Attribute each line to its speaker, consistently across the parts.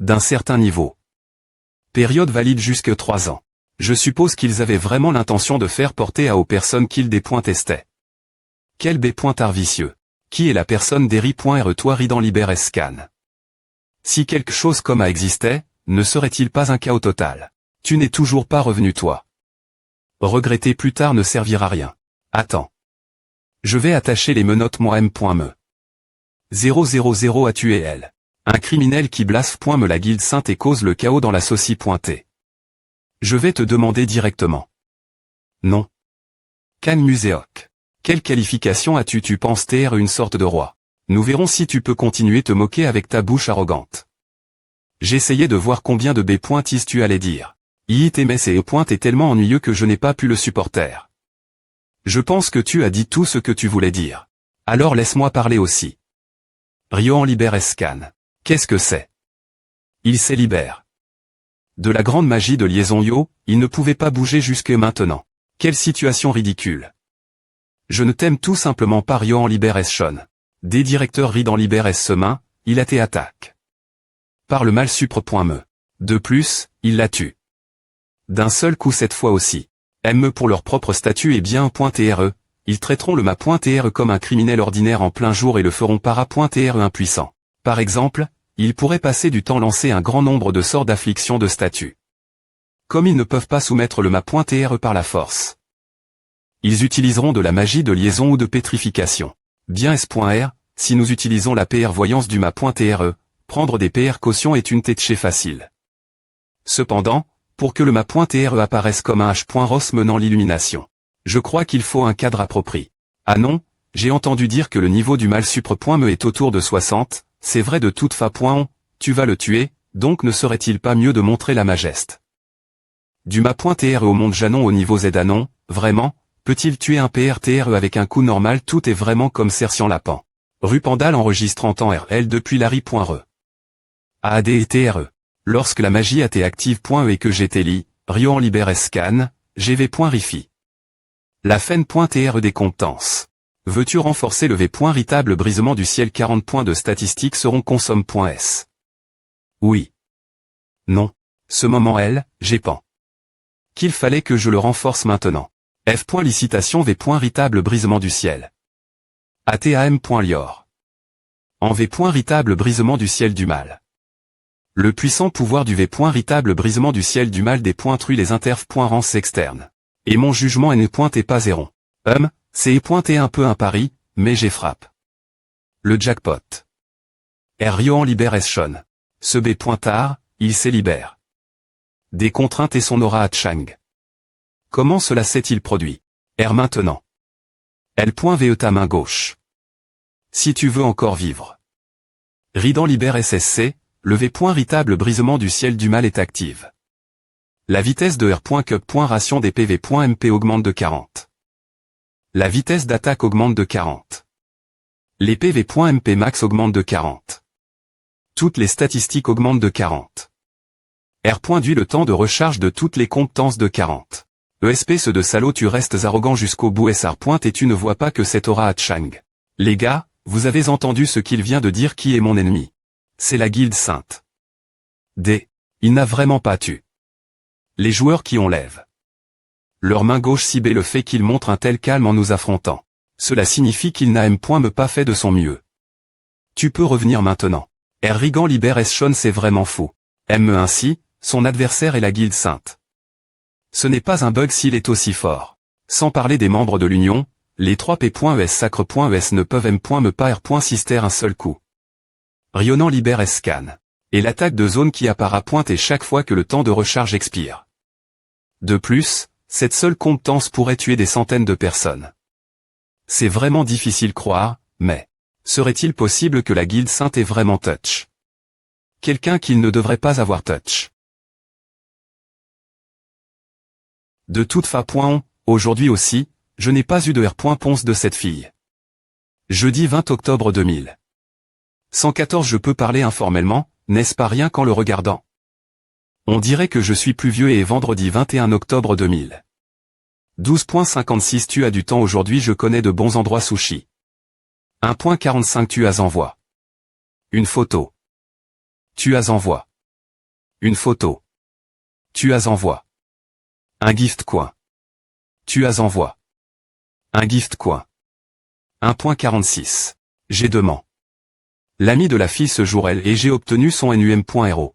Speaker 1: d'un certain niveau. Période valide jusque 3 ans. Je suppose qu'ils avaient vraiment l'intention de faire porter aux personnes qu'ils des points testaient. Quel B.art vicieux. Qui est la personne d'Eri.re toi Ridan Liber Scan? Si quelque chose comme a existait, ne serait-il pas un chaos total? Tu n'es toujours pas revenu toi. Regretter plus tard ne servira à rien. Attends. Je vais attacher les menottes moi M.me. 000 a tué elle. Un criminel qui blasphème la guilde sainte et cause le chaos dans la saucie.t. Je vais te demander directement. Non. Can Muséoc. Quelle qualification as-tu? Tu penses t'être une sorte de roi. Nous verrons si tu peux continuer te moquer avec ta bouche arrogante. J'essayais de voir combien de B.is tu allais dire. ITMS et E. est tellement ennuyeux que je n'ai pas pu le supporter. Je pense que tu as dit tout ce que tu voulais dire. Alors laisse-moi parler aussi. Rioan Liber Scan. Qu'est-ce que c'est? Il s'est libère. De la grande magie de liaison yo, il ne pouvait pas bouger jusque maintenant. Quelle situation ridicule. Je ne t'aime tout simplement pas Rioan Liber Shon. Des directeurs Ridan Liber Semain, il a été attaque. Par le mal supre.me. De plus, il la tue. D'un seul coup cette fois aussi. Me pour leur propre statut et bien .re, ils traiteront le ma.re comme un criminel ordinaire en plein jour et le feront para.re impuissant. Par exemple, ils pourraient passer du temps lancer un grand nombre de sorts d'affliction de statut. Comme ils ne peuvent pas soumettre le ma.re par la force. Ils utiliseront de la magie de liaison ou de pétrification. Bien S.R, si nous utilisons la PR voyance du ma.re, prendre des PR cautions est une tétché facile. Cependant, pour que le ma.re apparaisse comme un H.ros menant l'illumination, je crois qu'il faut un cadre approprié. Ah non, j'ai entendu dire que le niveau du mal supre.me est autour de 60, c'est vrai de toute façon, tu vas le tuer, donc ne serait-il pas mieux de montrer la majeste? Du ma.re au monde Janon au niveau Zanon, vraiment, peut-il tuer un PRTRE avec un coup normal? Tout est vraiment comme Cercian Lapin. Rue Pandal enregistre en temps RL depuis Larry.re. AAD et TRE. Lorsque la magie a été active.e et que j'étais li, Rioan Liber Scan, GV.rifi. La Fen.TRE des compétences. Veux-tu renforcer le V.ritable brisement du ciel? 40 points de statistiques seront consomme.s. Oui. Non. Ce moment j'ai pan. Qu'il fallait que je le renforce maintenant. F.licitation V.ritable brisement du ciel. ATAM.lior. En V.ritable brisement du ciel du mal. Le puissant pouvoir du V.ritable brisement du ciel du mal des pointrus les interf.rance externe. Et mon jugement est pas zéron. C'est pointé un peu un pari, mais j'ai frappe. Le jackpot. Rioan Liber Shon. Ce B.art, il s'est libère. Des contraintes et son aura à Chang. Comment cela s'est-il produit? Maintenant. L.ve ta main gauche. Si tu veux encore vivre. Ridan Liber SSC, le V.ritable brisement du ciel du mal est active. La vitesse de R.cup.ration des PV.mp augmente de 40. La vitesse d'attaque augmente de 40. Les PV.mp max augmentent de 40. Toutes les statistiques augmentent de 40. R.duit le temps de recharge de toutes les compétences de 40. ESP ce de salaud tu restes arrogant jusqu'au bout SR. Et tu ne vois pas que cette aura à Chang. Les gars, vous avez entendu ce qu'il vient de dire? Qui est mon ennemi? C'est la guilde sainte. D. Il n'a vraiment pas tué. Les joueurs qui ont lève. Leur main gauche cible le fait qu'il montre un tel calme en nous affrontant. Cela signifie qu'il n'a me pas fait de son mieux. Tu peux revenir maintenant. Rigan Liber Shon c'est vraiment fou. Ainsi, son adversaire est la guilde sainte. Ce n'est pas un bug s'il est aussi fort. Sans parler des membres de l'Union, les 3 P.es sacre.es ne peuvent me pas R.sister un seul coup. Rionan Liber Scan. Et l'attaque de zone qui apparaît pointer chaque fois que le temps de recharge expire. De plus, cette seule compétence pourrait tuer des centaines de personnes. C'est vraiment difficile croire, mais serait-il possible que la guilde sainte ait vraiment touch? Quelqu'un qu'il ne devrait pas avoir touch. De toute façon, aujourd'hui aussi, je n'ai pas eu de R.ponce de cette fille. Jeudi 20 octobre 2000. 114 Je peux parler informellement, n'est-ce pas rien qu'en le regardant? On dirait que je suis plus vieux et vendredi 21 octobre 2000. 12.56 Tu as du temps aujourd'hui je connais de bons endroits sushi. 1.45 Tu as envoie. Une photo. Tu as envoie. Une photo. Tu as envoi. Un gift coin. Tu as envoi. Un gift coin. 1.46. J'ai demandé. L'ami de la fille ce jour elle et j'ai obtenu son NUM.RO.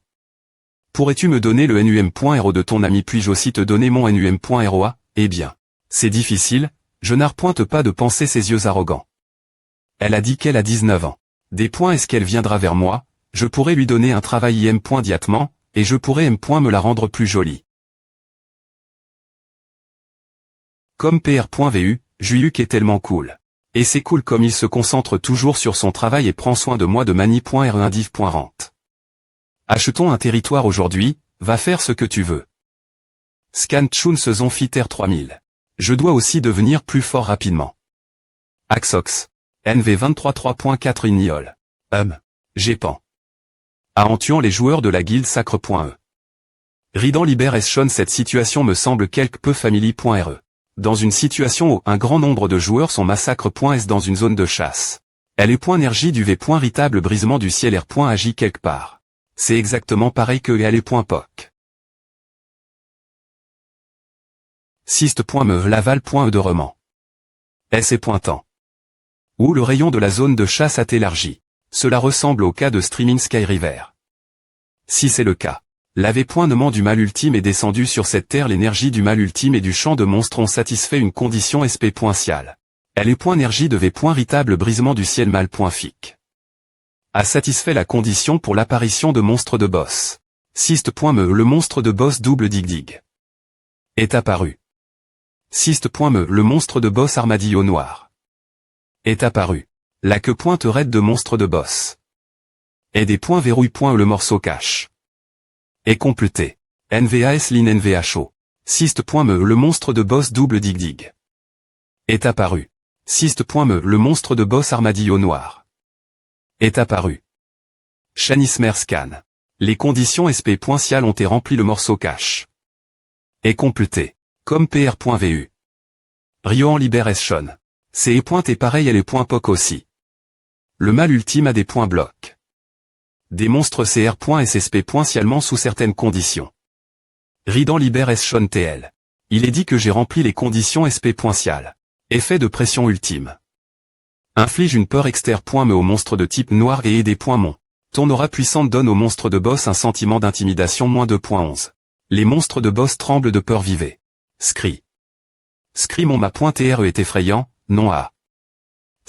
Speaker 1: Pourrais-tu me donner le NUM.RO de ton ami puis-je aussi te donner mon NUM.ROA? Eh bien, c'est difficile, je n'arpointe pas de penser ses yeux arrogants. Elle a dit qu'elle a 19 ans. Des points est-ce qu'elle viendra vers moi, je pourrais lui donner un travail IM.diatement, et je pourrais M. me la rendre plus jolie. Comme PR.VU, Juilluc est tellement cool. Et c'est cool comme il se concentre toujours sur son travail et prend soin de moi de mani.re1div.rent. Achetons un territoire aujourd'hui, va faire ce que tu veux. Scan Chun Sezon Fitter 3000. Je dois aussi devenir plus fort rapidement. Axox. NV 23.3.4 Ignol. Gépan. En tuant les joueurs de la guilde sacre.e. Ridan Liber Eschon cette situation me semble quelque peu family.re. Dans une situation où un grand nombre de joueurs sont massacre.s dans une zone de chasse. Elle est .énergie du V.ritable brisement du ciel R.agi quelque part. C'est exactement pareil que elle est .poc. Sist.me Laval.e de Roman. S est pointant. Où le rayon de la zone de chasse a élargi. Cela ressemble au cas de Streaming Sky River. Si c'est le cas. L'AV.nement du mal ultime est descendu sur cette terre l'énergie du mal ultime et du champ de monstres ont satisfait une condition SP.cial. Elle est .énergie de V.ritable brisement du ciel mal.fic. A satisfait la condition pour l'apparition de monstres de boss. Sist.me le monstre de boss double dig. Est apparu. Sist.me le monstre de boss armadillo noir. Est apparu. La queue pointe raide de monstre de boss. Et des points verrouille. Le morceau cache. Est complété. NVAS Lin NVHO. Sist.me le monstre de boss double dig. Est apparu. Sist.me le monstre de boss armadillo noir. Est apparu. Shanismer Scan. Les conditions SP.cial ont été remplies le morceau cache. Est complété. Comme PR.VU. Rioan Liber Eschon. C'est et pareil elle est .poc aussi. Le mal ultime a des points blocs. Des monstres CR.SSP.cialement sous certaines conditions. Ridan Liber Eschon TL. Il est dit que j'ai rempli les conditions SP.cial. Effet de pression ultime. Inflige une peur externe.me au monstre de type noir et des .mon. Ton aura puissante donne au monstre de boss un sentiment d'intimidation -2.11. Les monstres de boss tremblent de peur vivez. Scry. Scry mon ma.TRE est effrayant, non à.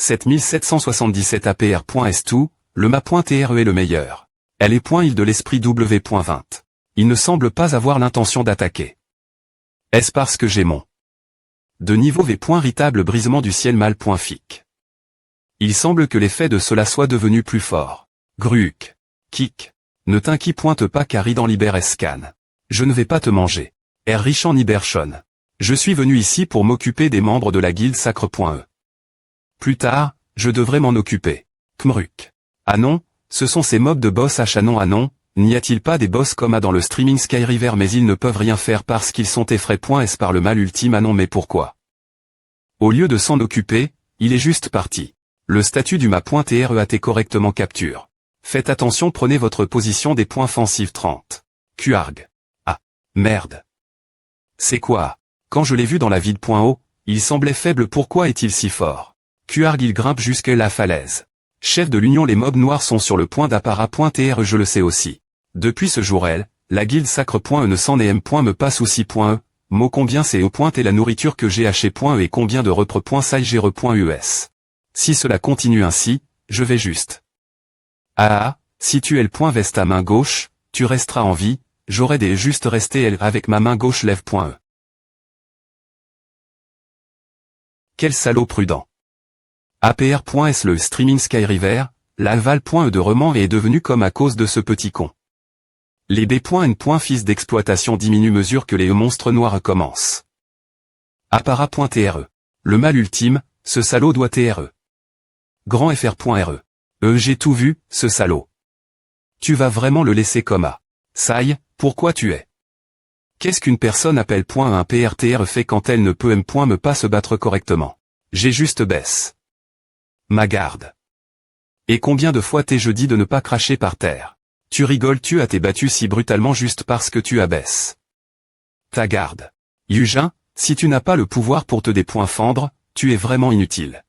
Speaker 1: 7777 APR.S2, le ma.TRE est le meilleur. Elle est .il de l'esprit W.20. Il ne semble pas avoir l'intention d'attaquer. Est-ce parce que j'ai mon de niveau V.ritable brisement du ciel mal.fic. Il semble que l'effet de cela soit devenu plus fort. Gruc. Kick. Ne t'inquiète pas car Ridan Liber Scan. Je ne vais pas te manger. R. Richan Ibershon. Je suis venu ici pour m'occuper des membres de la guilde sacre.e. Plus tard, je devrais m'en occuper. Kmruk. Ah non, ce sont ces mobs de boss Hachanon ah non, n'y a-t-il pas des boss comme dans le Streaming Sky River mais ils ne peuvent rien faire parce qu'ils sont effrayés. Par le mal ultime ah non mais pourquoi? Au lieu de s'en occuper, il est juste parti. Le statut du ma.TRE a été correctement capture. Faites attention prenez votre position des points offensifs 30. Qarg. Ah. Merde. C'est quoi? Quand je l'ai vu dans la vide.o, il semblait faible pourquoi est-il si fort? Qarg il grimpe jusque la falaise. Chef de l'Union les mobs noirs sont sur le point d'appara.TRE je le sais aussi. Depuis ce jour la guilde sacre.e ne s'en est me pas souci.e, mot combien c'est au point et la nourriture que j'ai haché.e et combien de repre.saigere.us. Si cela continue ainsi, je vais juste. Si tu es le point veste à main gauche, tu resteras en vie, j'aurais des juste resté elle avec ma main gauche lève.e. Quel salaud prudent. APR.S le Streaming Sky River, Laval.e de Roman est devenu comme à cause de ce petit con. Les B.N. fils d'exploitation diminuent mesure que les monstres noirs commencent. Appara.TRE. Le mal ultime, ce salaud doit TRE. Grand FR.RE. J'ai tout vu, ce salaud. Tu vas vraiment le laisser comme à. Saï, pourquoi tu es? Qu'est-ce qu'une personne appelle un PRTR fait quand elle ne peut me pas se battre correctement? J'ai juste baisse ma garde. Et combien de fois t'ai-je dit de ne pas cracher par terre? Tu rigoles, tu as été battu si brutalement juste parce que tu abaisses ta garde. Yujin, si tu n'as pas le pouvoir pour te dépoinfendre, tu es vraiment inutile.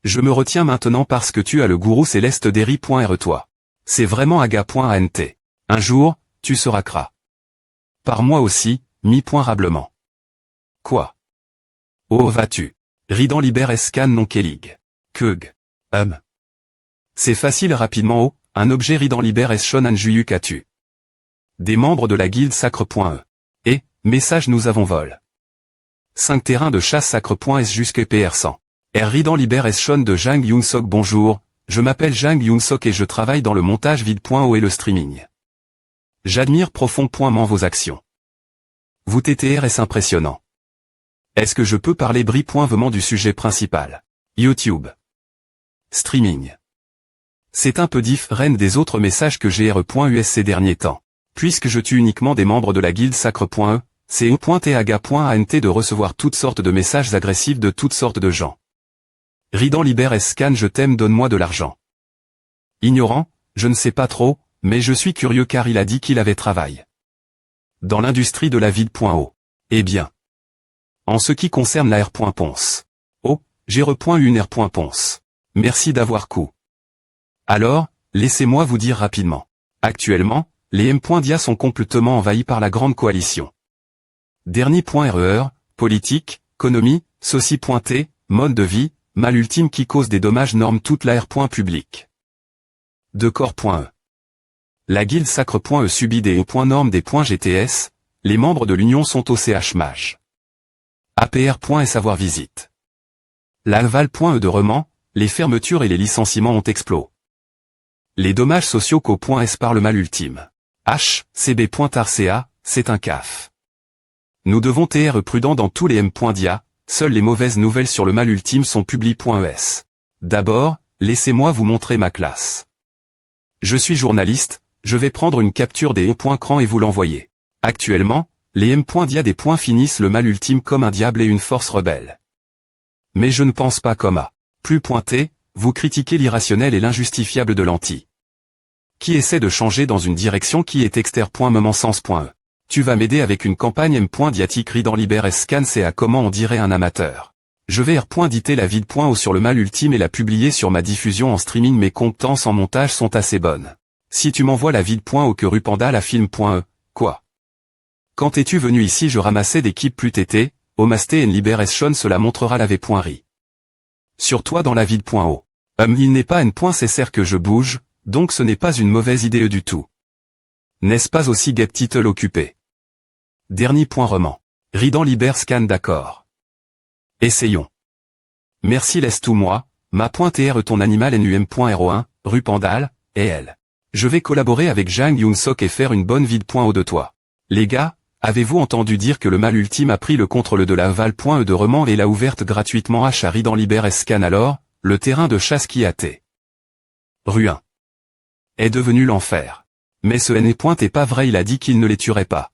Speaker 1: Je me retiens maintenant parce que tu as le gourou céleste d'Eri.re toi. C'est vraiment aga.ant. Un jour, tu seras cra. Par moi aussi, mi-rablement. Quoi? Oh vas-tu? Ridan liber escan non kelig. Keug. C'est facile rapidement oh, un objet ridan liber es shon anjuyuk tu. Des membres de la guilde sacre.e. Et, message nous avons vol. 5 terrains de chasse sacre.s jusque PR100. R ridan liber es shon de Jang Yoon-sok. Bonjour, je m'appelle Jang Yoon-sok et je travaille dans le montage vide.o et le streaming. J'admire profondément vos actions. Vous TTR est impressionnant. Est-ce que je peux parler brièvement du sujet principal? YouTube. Streaming. C'est un peu différent des autres messages que j'ai R.us ces derniers temps. Puisque je tue uniquement des membres de la guilde sacre.e, c'est e.taga.ant de recevoir toutes sortes de messages agressifs de toutes sortes de gens. Ridan liber escan je t'aime donne-moi de l'argent. Ignorant, je ne sais pas trop, mais je suis curieux car il a dit qu'il avait travail dans l'industrie de la vide.o. Eh bien. En ce qui concerne la R.ponce. Oh, j'ai eu une R.ponce. Merci d'avoir coup. Alors, laissez-moi vous dire rapidement. Actuellement, les M.dia sont complètement envahis par la grande coalition. Dernier point RER, politique, économie, soci.t, mode de vie, mal ultime qui cause des dommages normes toute la R. public. De corps.e. La guilde sacre.e subit des normes des .gts, les membres de l'union sont au CH-MAJ. APR. Savoir visite. L'Aval.e de Reman, les fermetures et les licenciements ont explosé. Les dommages sociaux qu'au.s par le mal ultime. HCB.RCA, c'est un CAF. Nous devons être prudents dans tous les M.dia, seules les mauvaises nouvelles sur le mal ultime sont publi.es. D'abord, laissez-moi vous montrer ma classe. Je suis journaliste, je vais prendre une capture des E.cran et vous l'envoyer. Actuellement, les M.dia des points finissent le mal ultime comme un diable et une force rebelle. Mais je ne pense pas comme à. Plus pointé, vous critiquez l'irrationnel et l'injustifiable de l'anti. Qui essaie de changer dans une direction qui est exter.momenssens.e. Tu vas m'aider avec une campagne M.diatique ridan liber escan c'est à comment on dirait un amateur. Je vais R.diter la vide.o sur le mal ultime et la publier sur ma diffusion en streaming. Mes compétences en montage sont assez bonnes. Si tu m'envoies la vide.o que Rupanda la film.e, quoi? Quand es-tu venu ici je ramassais des keeps plus tétés, Omasté en liber eschon cela montrera la v.ri. Sur toi dans la vide.o. Il n'est pas n.cr que je bouge, donc ce n'est pas une mauvaise idée du tout. N'est-ce pas aussi get title occupé? Dernier point roman. Ridan liber scan d'accord. Essayons. Merci laisse tout moi, ma.tr ton animal num.ro1, Rupandal, et elle. Je vais collaborer avec Jang Yoon-sok et faire une bonne vide.o de toi. Les gars, avez-vous entendu dire que le mal ultime a pris le contrôle de la Val.e de Reman et l'a ouverte gratuitement à Ridan liber escan alors, le terrain de chasse qui a été Ruin. Est devenu l'enfer. Mais ce n'est pas vrai, il a dit qu'il ne les tuerait pas.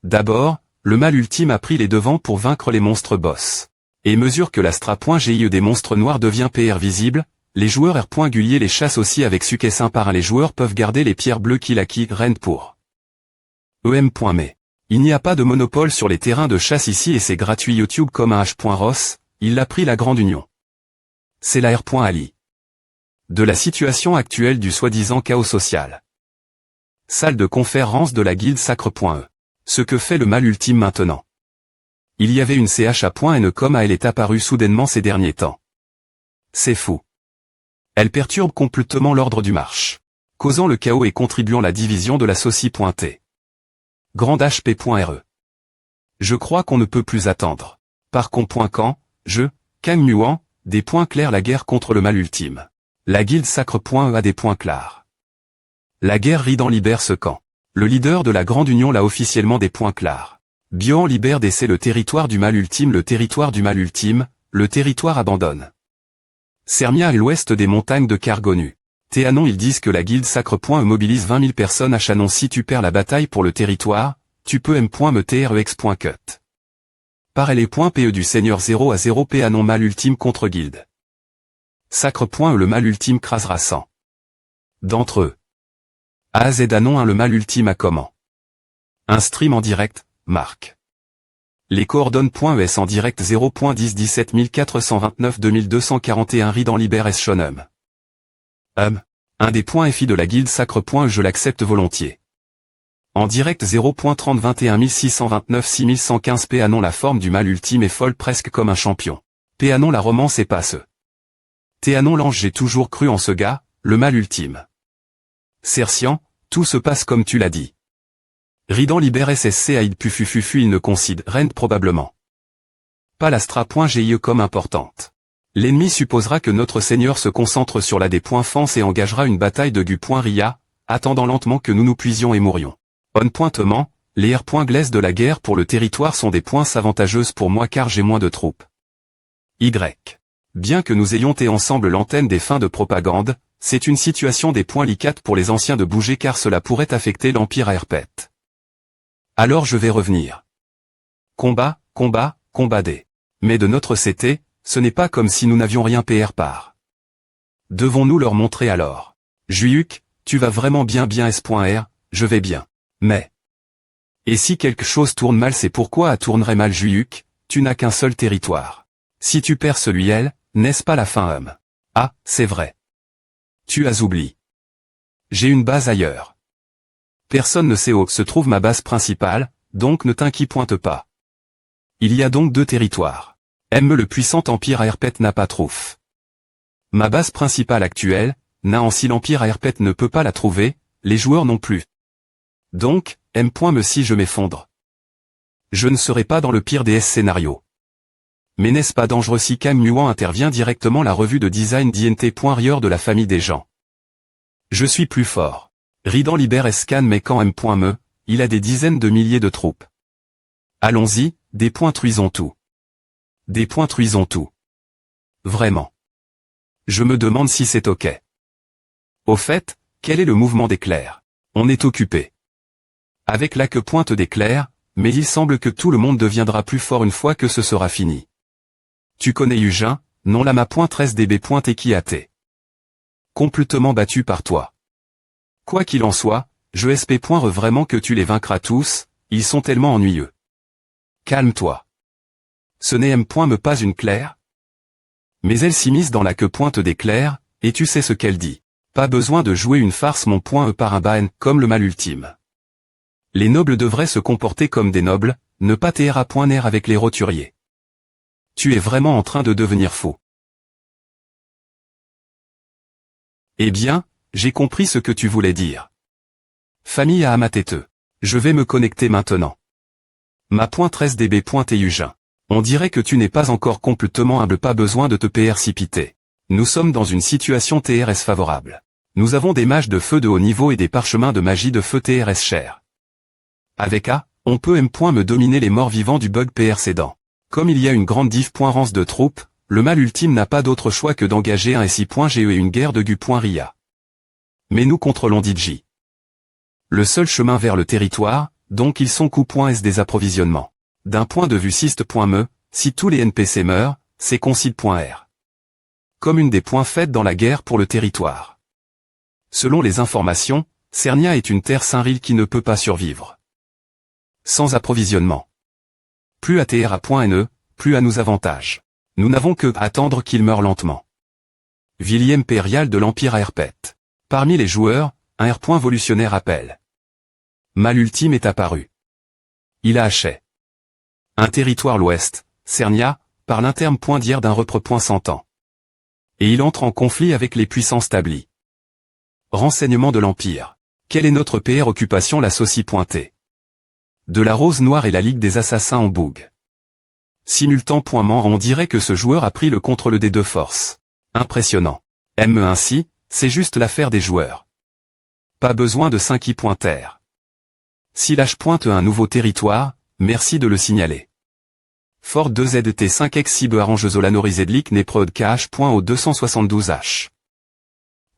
Speaker 1: D'abord, le mal ultime a pris les devants pour vaincre les monstres boss. Et mesure que l'astra.gi des monstres noirs devient PR visible, les joueurs R.gulier les chassent aussi avec succès un par un. Les joueurs peuvent garder les pierres bleues qu'il acquis rend pour EM.mais. Il n'y a pas de monopole sur les terrains de chasse ici et c'est gratuit YouTube comme un H.Ross, il l'a pris la grande union. C'est la R.ali. De la situation actuelle du soi-disant chaos social. Salle de conférence de la guilde sacre.e. Ce que fait le mal ultime maintenant. Il y avait une CHA.N comme elle est apparue soudainement ces derniers temps. C'est fou. Elle perturbe complètement l'ordre du marche, causant le chaos et contribuant à la division de la soci.t. Grande HP.re. Je crois qu'on ne peut plus attendre. Par contre, Kang Muan, des points clairs la guerre contre le mal ultime. La guilde sacre.e a des points clairs. La guerre ridan liber ce camp. Le leader de la Grande Union l'a officiellement des points clairs. Bioan liber c'est le territoire du mal ultime, le territoire du mal ultime, le territoire abandonne. Sermia à l'ouest des montagnes de Kargonu. Théanon ils disent que la guilde sacre.e mobilise 20 000 personnes à Chanon. Si tu perds la bataille pour le territoire, tu peux m.me.trex.cut. Par les points PE du seigneur 0 à 0 Théanon mal ultime contre guilde. Sacre.e le mal ultime crasera 100 d'entre eux. AZ Anon 1 le mal ultime à comment? Un stream en direct, Marc. Les coordonnées.es en direct 0.10 17 429 2241 Ri dans Liber S Shonum. Un des points FI de la guilde sacre. Je l'accepte volontiers. En direct 0.30 21 629 6115 P. Anon la forme du mal ultime est folle presque comme un champion. P. Anon la romance est pas ce. T. Anon l'ange j'ai toujours cru en ce gars, le mal ultime. Cercian, tout se passe comme tu l'as dit. Ridan Liber SSC Aïd Pufufufu il ne concide Rend probablement. Pas l'astra.GIE comme importante. L'ennemi supposera que notre Seigneur se concentre sur la D.Fance et engagera une bataille de Gu.Ria, attendant lentement que nous nous puisions et mourions. On.tement, les R.Glaises de la guerre pour le territoire sont des points avantageuses pour moi car j'ai moins de troupes. Y. Bien que nous ayons été ensemble l'antenne des fins de propagande, c'est une situation des points licates pour les anciens de bouger car cela pourrait affecter l'Empire à Herpet. Alors je vais revenir. Combat, combat, combat des. Mais de notre CT, ce n'est pas comme si nous n'avions rien PR par. Devons-nous leur montrer alors? Juic, tu vas vraiment bien S.R, je vais bien. Mais. Et si quelque chose tourne mal c'est pourquoi à tournerait mal Juic, tu n'as qu'un seul territoire. Si tu perds celui-là, n'est-ce pas la fin Ah, c'est vrai. Tu as oublié. J'ai une base ailleurs. Personne ne sait où se trouve ma base principale, donc ne t'inquiète pas. Il y a donc deux territoires. Le puissant empire à Herpet n'a pas trouf. Ma base principale actuelle, n'a si l'empire à Herpet ne peut pas la trouver, les joueurs non plus. Donc, me si je m'effondre. Je ne serai pas dans le pire des scénarios. Mais n'est-ce pas dangereux si Cam Muan intervient directement la revue de design d'INT.Rieur de la famille des gens. Je suis plus fort. Ridan Liber Scan mais quand M.me, il a des dizaines de milliers de troupes. Allons-y, dépointruisons tout. Dépointruisons tout. Vraiment. Je me demande si c'est ok. Au fait, quel est le mouvement d'éclair? On est occupé. Avec la que pointe d'éclair, mais il semble que tout le monde deviendra plus fort une fois que ce sera fini. Tu connais Eugène, non la ma .13 dB qui a été complètement battu par toi. Quoi qu'il en soit, je espère vraiment que tu les vaincras tous, ils sont tellement ennuyeux. Calme-toi. Ce n'est me pas une claire? Mais elle s'immisce dans la que pointe d'éclair, et tu sais ce qu'elle dit. Pas besoin de jouer une farce mon par un ban, comme le mal ultime. Les nobles devraient se comporter comme des nobles, ne pas taire à point nerf avec les roturiers. Tu es vraiment en train de devenir fou. Eh bien, j'ai compris ce que tu voulais dire. Famille à Amateteux. Je vais me connecter maintenant. Ma .13 dB. Eugène. On dirait que tu n'es pas encore complètement humble, pas besoin de te précipiter. Nous sommes dans une situation TRS favorable. Nous avons des mages de feu de haut niveau et des parchemins de magie de feu TRS chers. Avec A, on peut me dominer les morts vivants du bug PR cédant. Comme il y a une grande diff.rance de troupes, le mal ultime n'a pas d'autre choix que d'engager un SI.GE et une guerre de Gu.Ria. Mais nous contrôlons DJ. Le seul chemin vers le territoire, donc ils sont coup.S des approvisionnements. D'un point de vue syst.me, si tous les NPC meurent, c'est concide.R. Comme une des points faites dans la guerre pour le territoire. Selon les informations, Cernia est une terre Saint-Ril qui ne peut pas survivre. Sans approvisionnement. Plus ATR à .NE, plus à nous avantage. Nous n'avons que attendre qu'il meure lentement. Villiers impérial de l'Empire à Herpet. Parmi les joueurs, un R.Volutionnaire appelle. Mal ultime est apparu. Il a haché. Un territoire l'ouest, Cernia, par l'intermédiaire d'un repre.100 ans. Et il entre en conflit avec les puissances tablies. Renseignement de l'Empire. Quelle est notre PR occupation la saucie pointée? De la Rose Noire et la Ligue des Assassins en boug. Simultanément on dirait que ce joueur a pris le contrôle des deux forces. Impressionnant. Ainsi, c'est juste l'affaire des joueurs. Pas besoin de 5 i.R. Si l'H pointe un nouveau territoire, merci de le signaler. Fort 2ZT5X Cibe arrangeuse Olanorizedlik Neprod KH. Au 272H.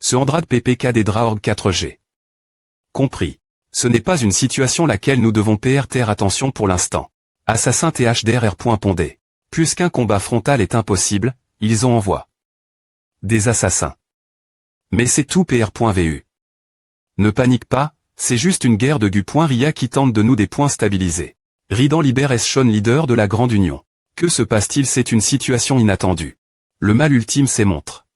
Speaker 1: Ce Andrade PPK des Draorg 4G. Compris. Ce n'est pas une situation laquelle nous devons PRTR attention pour l'instant. Assassin THDRR. Pondé. Plus qu'un combat frontal est impossible, ils ont envoie. Des assassins. Mais c'est tout PR.vu. Ne panique pas, c'est juste une guerre de Gu.Ria qui tente de nous des points stabilisés. Ridan Liber Eschon leader de la Grande Union. Que se passe-t-il? C'est une situation inattendue. Le mal ultime s'émontre.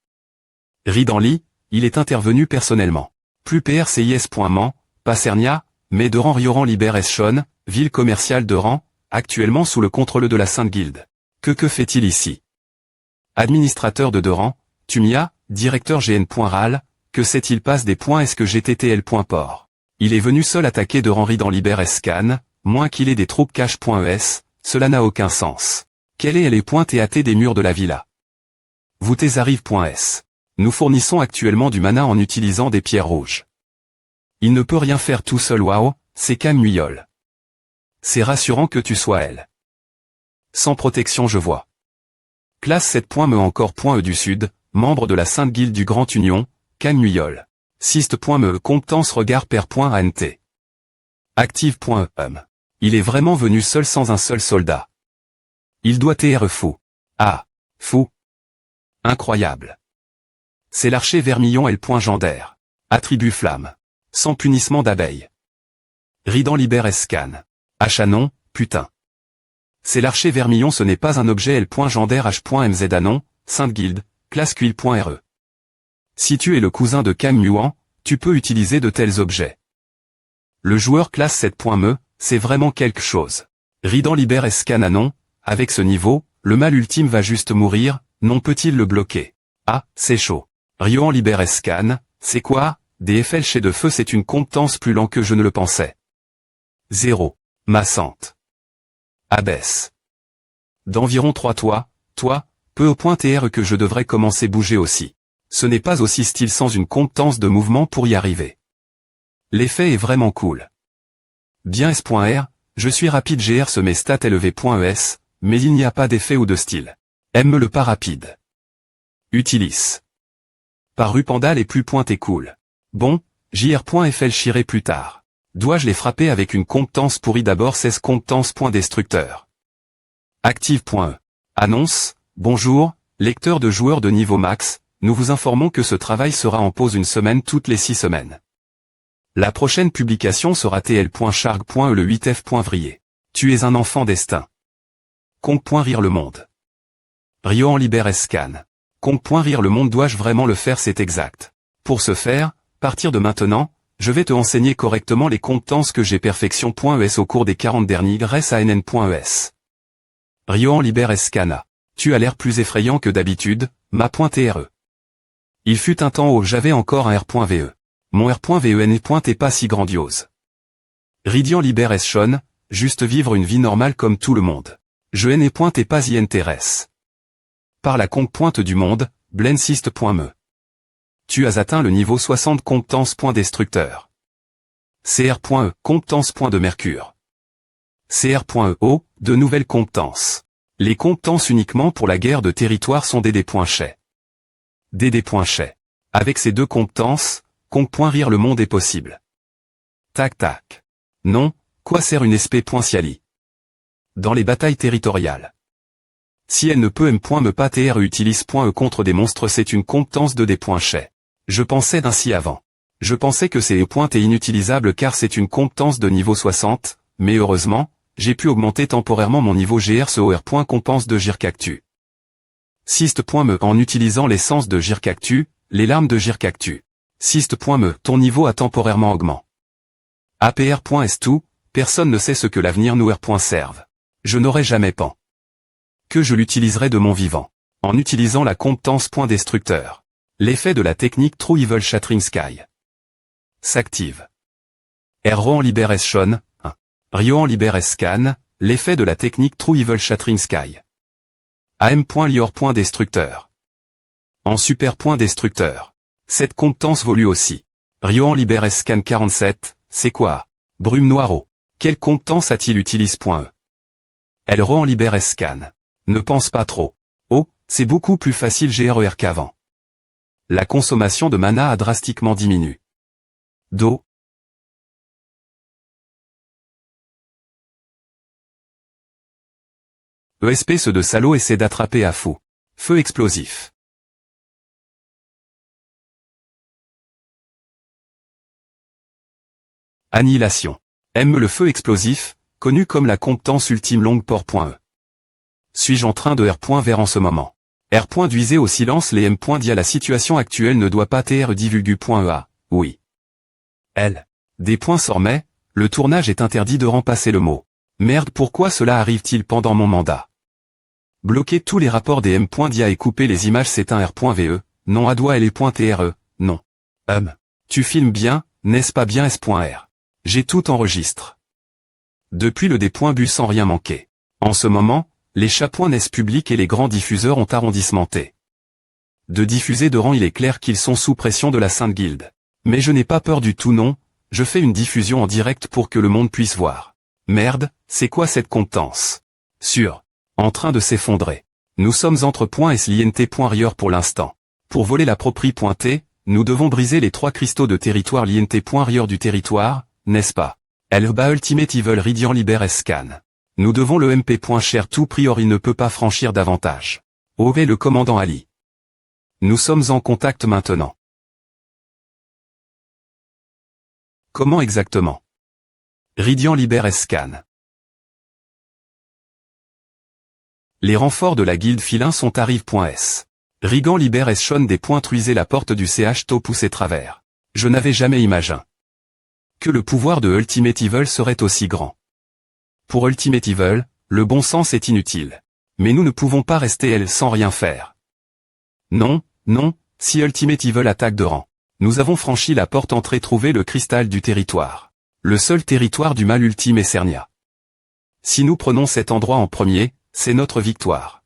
Speaker 1: Ridan Li, il est intervenu personnellement. Plus PRCIS.man, Pacernia, mais de rang Rioran Liber Eschon, ville commerciale de rang, actuellement sous le contrôle de la Sainte Guilde. Que fait-il ici? Administrateur de Deran, Tumia, directeur GN.ral, que sait-il passe des points? Est-ce que GTTL.port? Il est venu seul attaquer Deran Ridan Liber Escan, moins qu'il ait des troupes cache.es, cela n'a aucun sens. Quel est les points TAT des murs de la villa? Voutesarrive.s. Nous fournissons actuellement du mana en utilisant des pierres rouges. Il ne peut rien faire tout seul. Waouh, c'est Camuyol. C'est rassurant que tu sois elle. Sans protection je vois. Classe 7.me encore .e du Sud, membre de la Sainte Guilde du Grand Union, Camuyol. Sist.me compétence regard pair.ant. Active.em. Il est vraiment venu seul sans un seul soldat. Il doit être fou. Ah, fou. Incroyable. C'est l'archer vermillon et le point gendaire. Attribut flamme. Sans punissement d'abeille. Ridan Liber Escan. Achanon, putain. C'est l'archer vermillon, ce n'est pas un objet. L. gendaire H.mz Anon, Sainte Guilde, classe Quil.re. Si tu es le cousin de Cam Yuan, tu peux utiliser de tels objets. Le joueur classe 7.me, c'est vraiment quelque chose. Ridan Liber Escan Anon, avec ce niveau, le mal ultime va juste mourir, non peut-il le bloquer? Ah, c'est chaud. Rioan Liber Escan, c'est quoi? DFL chez de feu, c'est une compétence plus lent que je ne le pensais. 0. Massante. Abaisse. D'environ 3 toi, peu au point TR que je devrais commencer bouger aussi. Ce n'est pas aussi style sans une compétence de mouvement pour y arriver. L'effet est vraiment cool. Bien S.R, je suis rapide GR ce mes stats élevées.es, mais il n'y a pas d'effet ou de style. Aime le pas rapide. Utilise. Par Rupandal et plus pointé cool. Bon, JR.FL chiré plus tard. Dois-je les frapper avec une compétence pourrie d'abord? 16 compétences.destructeur. Active.e. Annonce, bonjour, lecteur de joueurs de niveau max, nous vous informons que ce travail sera en pause une semaine toutes les 6 semaines. La prochaine publication sera tl.charg.e le 8f.vrier. Tu es un enfant destin. Conk.rire le monde. Rioan Liber Escan. Conk.rire le monde, dois-je vraiment le faire? C'est exact. Pour ce faire, partir de maintenant, je vais te enseigner correctement les compétences que j'ai perfection.es au cours des 40 derniers ANN.es. Rioan Liber Escana. Tu as l'air plus effrayant que d'habitude, ma.tre. Il fut un temps où j'avais encore un R.ve. Mon R.ve n'est pas si grandiose. Ridan Liber Eschon, juste vivre une vie normale comme tout le monde. Je n'ai pas y intéresse. Par la conque du monde, blensist.me. Tu as atteint le niveau 60 compétence.destructeur. Cr.e, compétence.de Mercure. Cr.e, de nouvelles compétences. Les compétences uniquement pour la guerre de territoire sont DD.chais. DD.chais. Avec ces deux compétences, conque.rire le monde est possible. Tac tac. Non, quoi sert une SP.ciali? Dans les batailles territoriales. Si elle ne peut me pas tr utilise.e contre des monstres, c'est une compétence de D.chais. Je pensais d'ainsi avant. Je pensais que c'est est inutilisable car c'est une compétence de niveau 60, mais heureusement, j'ai pu augmenter temporairement mon niveau GR ce OR. Compense de Gircactu. Sist.me en utilisant l'essence de Gircactu, les larmes de Gircactu. Sist.me ton niveau a temporairement augmenté. APR.S2, personne ne sait ce que l'avenir nous serve. Je n'aurais jamais pen. Que je l'utiliserai de mon vivant. En utilisant la compétence.destructeur. L'effet de la technique True Evil Shattering Sky. S'active. Rioan Liber Eschon, 1. Rioan Liber Escan, l'effet de la technique True Evil Shattering Sky. AM.lior.destructeur. En super.destructeur. Cette compétence vaut lui aussi. Rioan Liber Escan 47, c'est quoi? Brume Noiro. Quelle compétence a-t-il utilise.e? Elle Rioan Liber Escan. Ne pense pas trop. Oh, c'est beaucoup plus facile GRER qu'avant. La consommation de mana a drastiquement diminué. Do. ESP ce de salaud essaie d'attraper à fou. Feu explosif. Annihilation. M. Le feu explosif, connu comme la comptance ultime longue port.e. Suis-je en train de R. vers en ce moment? R. Duisez au silence les M. Dit à la situation actuelle ne doit pas tr divulgu.ea. Oui. L. Des points sort mais, le tournage est interdit de remplacer le mot. Merde, pourquoi cela arrive-t-il pendant mon mandat? Bloquer tous les rapports des M. Dia et couper les images c'est un R.ve, non à doigt L.tre, non. Tu filmes bien, n'est-ce pas bien S.r. J'ai tout enregistre. Depuis le D.bu sans rien manquer. En ce moment, les chats.nes publics et les grands diffuseurs ont arrondissementé. De diffuser de rang il est clair qu'ils sont sous pression de la Sainte Guilde. Mais je n'ai pas peur du tout non, je fais une diffusion en direct pour que le monde puisse voir. Merde, c'est quoi cette comptance? Sûr. En train de s'effondrer. Nous sommes entre .slint.rieur pour l'instant. Pour voler la proprie.t, nous devons briser les 3 cristaux de territoire lint.rieur du territoire, n'est-ce pas? Elba Ultimate Evil Ridian Liber Scan. Nous devons le mp.cher tout priori ne peut pas franchir davantage. OV le commandant Ali. Nous sommes en contact maintenant. Comment exactement? Ridian Liber Scan. Les renforts de la guilde filin sont arrive.s. Rigan Liber Shon des points truiser la porte du ch to poussé travers. Je n'avais jamais imaginé que le pouvoir de Ultimate Evil serait aussi grand. Pour Ultimate Evil, le bon sens est inutile. Mais nous ne pouvons pas rester elle sans rien faire. Non, non, si Ultimate Evil attaque de rang. Nous avons franchi la porte entrée trouvé le cristal du territoire. Le seul territoire du mal ultime est Cernia. Si nous prenons cet endroit en premier, c'est notre victoire.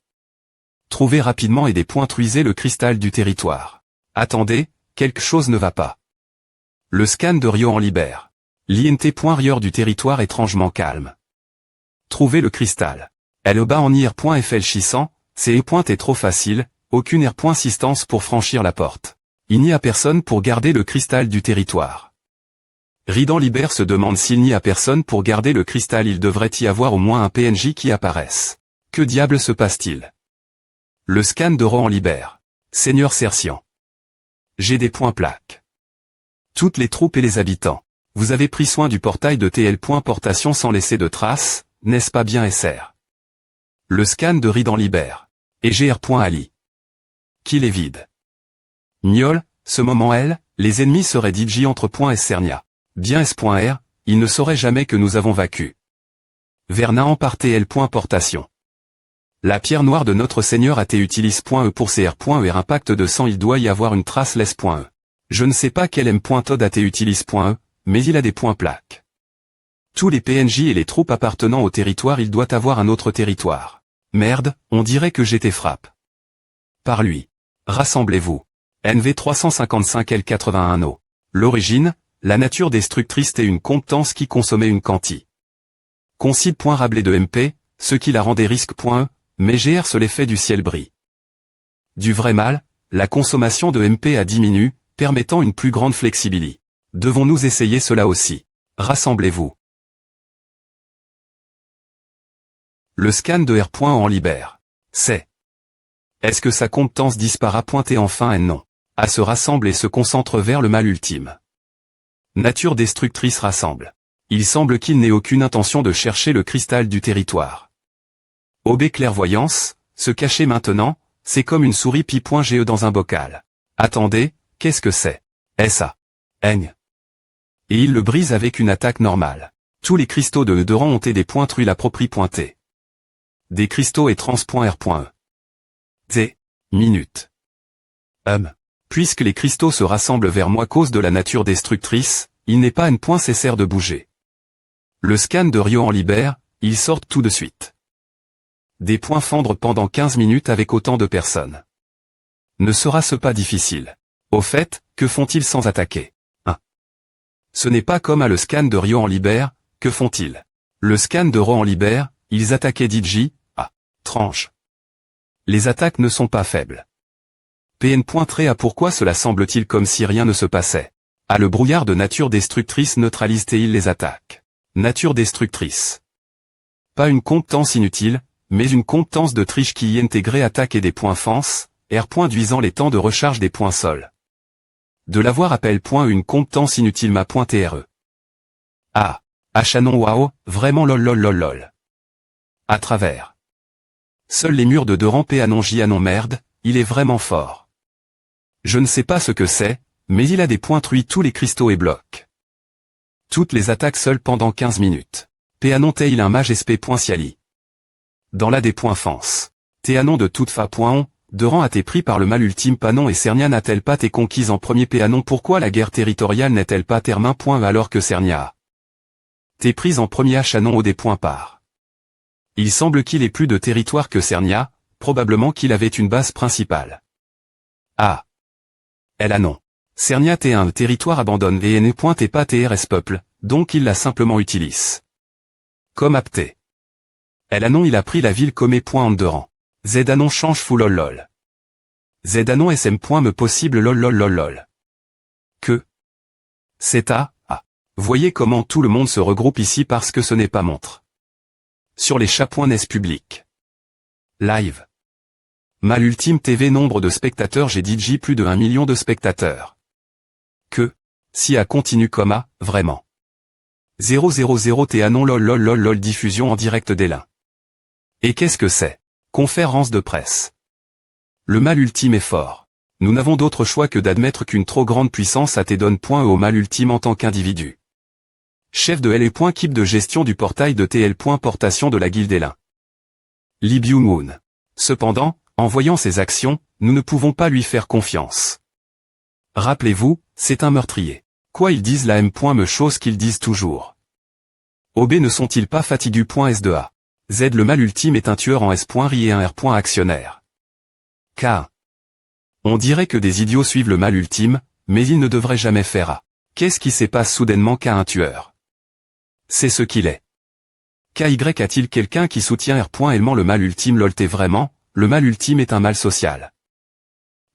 Speaker 1: Trouvez rapidement et des points truisez le cristal du territoire. Attendez, quelque chose ne va pas. Le scan de Rio en libère. L'int.rieur du territoire étrangement calme. Trouvez le cristal. Elba en ir.fl chissant, c'est est trop facile, aucune r.assistance pour franchir la porte. Il n'y a personne pour garder le cristal du territoire. Ridan Liber se demande s'il n'y a personne pour garder le cristal, il devrait y avoir au moins un PNJ qui apparaisse. Que diable se passe-t-il? Le scan de Rohan Liber. Seigneur Cercian. J'ai des points plaques. Toutes les troupes et les habitants. Vous avez pris soin du portail de TL. Portation sans laisser de traces, n'est-ce pas bien SR? Le scan de Ridan Liber. Et GR.ali. Qu'il est vide. Niol, ce moment L, les ennemis seraient DJ entre .Cernia. Bien S.R, ils ne sauraient jamais que nous avons vaincu. Vernahan par TL. Portation. La pierre noire de notre Seigneur AT utilise.e pour CR.er impact de sang il doit y avoir une trace laisse.e. Je ne sais pas quel M.Todd AT utilise.e, mais il a des points plaques. Tous les PNJ et les troupes appartenant au territoire il doit avoir un autre territoire. Merde, on dirait que j'étais frappe. Par lui. Rassemblez-vous. NV 355 L81 O. L'origine, la nature destructrice et une comptance qui consommait une quanti. Concile.Rabelais de MP, ce qui la rendait risque.e, mais GR se l'effet du ciel brille. Du vrai mal, la consommation de MP a diminué, permettant une plus grande flexibilité. Devons-nous essayer cela aussi? Rassemblez-vous. Le scan de R. En libère. C'est. Est-ce que sa comptance dispara pointer enfin et non? À se rassemble et se concentre vers le mal ultime. Nature destructrice rassemble. Il semble qu'il n'ait aucune intention de chercher le cristal du territoire. OB clairvoyance, se cacher maintenant, c'est comme une souris pi.ge dans un bocal. Attendez, qu'est-ce que c'est? SA. Aigne. Et il le brise avec une attaque normale. Tous les cristaux de rang ont été des points truis la proprie pointée. Des cristaux et trans.r.e. T. Minute. Puisque les cristaux se rassemblent vers moi cause de la nature destructrice, il n'est pas un point cessère de bouger. Le scan de Rio en libère, ils sortent tout de suite. Des points fendre pendant 15 minutes avec autant de personnes. Ne sera-ce pas difficile? Au fait, que font-ils sans attaquer? Ce n'est pas comme à le scan de Rio en libère, que font-ils? Le scan de Ro en libère, ils attaquaient DJ, tranche. Les attaques ne sont pas faibles. PN.3 à pourquoi cela semble-t-il comme si rien ne se passait? Le brouillard de nature destructrice neutralise-t-il les attaques? Nature destructrice. Pas une comptance inutile, mais une comptance de triche qui y intégrait attaque et des points fence, R. Duisant les temps de recharge des points sol. De l'avoir appelle une comptance inutile ma.tre. Ah. Achanon waouh, vraiment lol lol lol lol. À travers. Seuls les murs de Deran Anon J Anon merde, il est vraiment fort. Je ne sais pas ce que c'est, mais il a des points truits tous les cristaux et blocs. Toutes les attaques seules pendant 15 minutes. Anon il un mage SP.Ciali. Dans la des points fence. Anon de toute fa.on, Deran a été pris par le mal ultime Panon et Cernia n'a-t-elle pas été conquise en premier Anon pourquoi la guerre territoriale n'est-elle pas termin alors que Cernia a t'es prise en premier Achanon au des points par. Il semble qu'il ait plus de territoire que Cernia, probablement qu'il avait une base principale. Ah. Elle a non. Cernia t'est un territoire abandonné et n'est point et pas TRS peuple, donc il la simplement utilise. Comme apté. Elle a non il a pris la ville comme point Deran. Z Anon change fou lol lol. Z Anon SM point me possible lol lol lol lol. Que. C'est à. Voyez comment tout le monde se regroupe ici parce que ce n'est pas montre. Sur les chats.nes public. Live. Mal ultime TV nombre de spectateurs j'ai DJ plus de 1 million de spectateurs. Que. Si a continue comma, vraiment. 000 Anon lol lol lol lol diffusion en direct d'Elin. Et qu'est-ce que c'est? Conférence de presse. Le mal ultime est fort. Nous n'avons d'autre choix que d'admettre qu'une trop grande puissance a été donne point au mal ultime en tant qu'individu. Chef de L.Keep de gestion du portail de TL. Portation de la guilde Elin. Lee Byung-moon. Cependant, en voyant ses actions, nous ne pouvons pas lui faire confiance. Rappelez-vous, c'est un meurtrier. Quoi ils disent la me chose qu'ils disent toujours. OB ne sont-ils pas fatigués S2A. Z le mal ultime est un tueur en S.Ri et un R. Actionnaire. K. On dirait que des idiots suivent le mal ultime, mais ils ne devraient jamais faire A. Qu'est-ce qui se passe soudainement qu'à un tueur? C'est ce qu'il est. KY a-t-il quelqu'un qui soutient R. Élement le mal ultime lol t'es vraiment, le mal ultime est un mal social.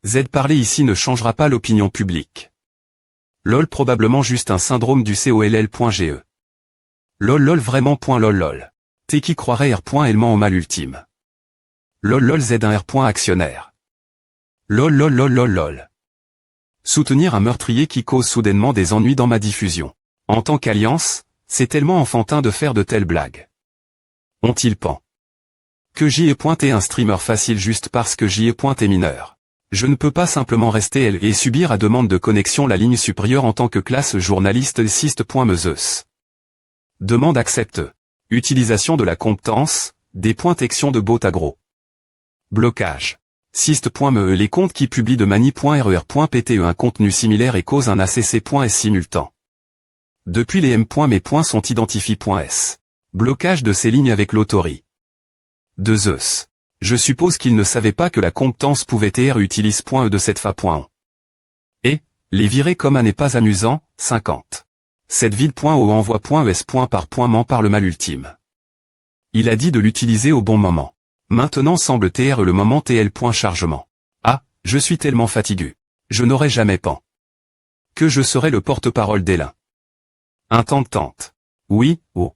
Speaker 1: Z parler ici ne changera pas l'opinion publique. Lol probablement juste un syndrome du COLL.GE. Lol lol vraiment lol lol. T'es qui croirait R. Élement au mal ultime. Lol lol Z un R. Actionnaire. Lol lol lol lol lol. Soutenir un meurtrier qui cause soudainement des ennuis dans ma diffusion. En tant qu'alliance, c'est tellement enfantin de faire de telles blagues. Ont-ils pan? Que j'y ai pointé un streamer facile juste parce que j'y ai pointé mineur. Je ne peux pas simplement rester et subir à demande de connexion la ligne supérieure en tant que classe journaliste Sist.Mezeus. Demande accepte. Utilisation de la compétence, des pointections de bot agro. Blocage. Sist.me les comptes qui publient de mani.rer.pte un contenu similaire et causent un ACC.s simultan. Depuis les mes points sont identifiés.s. Blocage de ces lignes avec l'autori. De Zeus. Je suppose qu'il ne savait pas que la compétence pouvait utilise.e de cette fa.on. Et, les virer comme un n'est pas amusant, 50. Cette vide.o envoie.es. Par point ment par le mal ultime. Il a dit de l'utiliser au bon moment. Maintenant semble le moment TL.chargement. Ah, je suis tellement fatigué. Je n'aurai jamais pan. Que je serai le porte-parole d'Elin. Un tente. Oui, oh.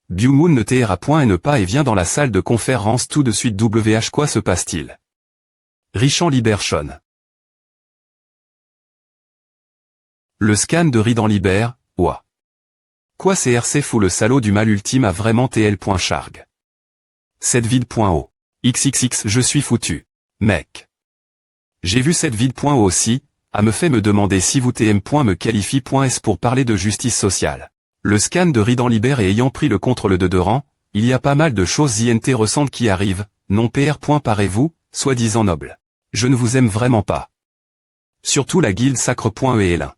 Speaker 1: Byung-moon ne TR à point et ne pas et vient dans la salle de conférence tout de suite WH quoi se passe-t-il? Richan Libershon. Le scan de Ridan Liber, ouah. Quoi CRC fou le salaud du mal ultime a vraiment TL.charg. Cette vide.o. XXX je suis foutu. Mec. J'ai vu cette vide.o aussi, a me fait me demander si vous me qualifie.s pour parler de justice sociale. Le scan de Ridan Liber et ayant pris le contrôle de Deran, il y a pas mal de choses INT ressentent qui arrivent, non PR. Parez-vous, soi-disant noble. Je ne vous aime vraiment pas. Surtout la guilde sacre.e et Elin.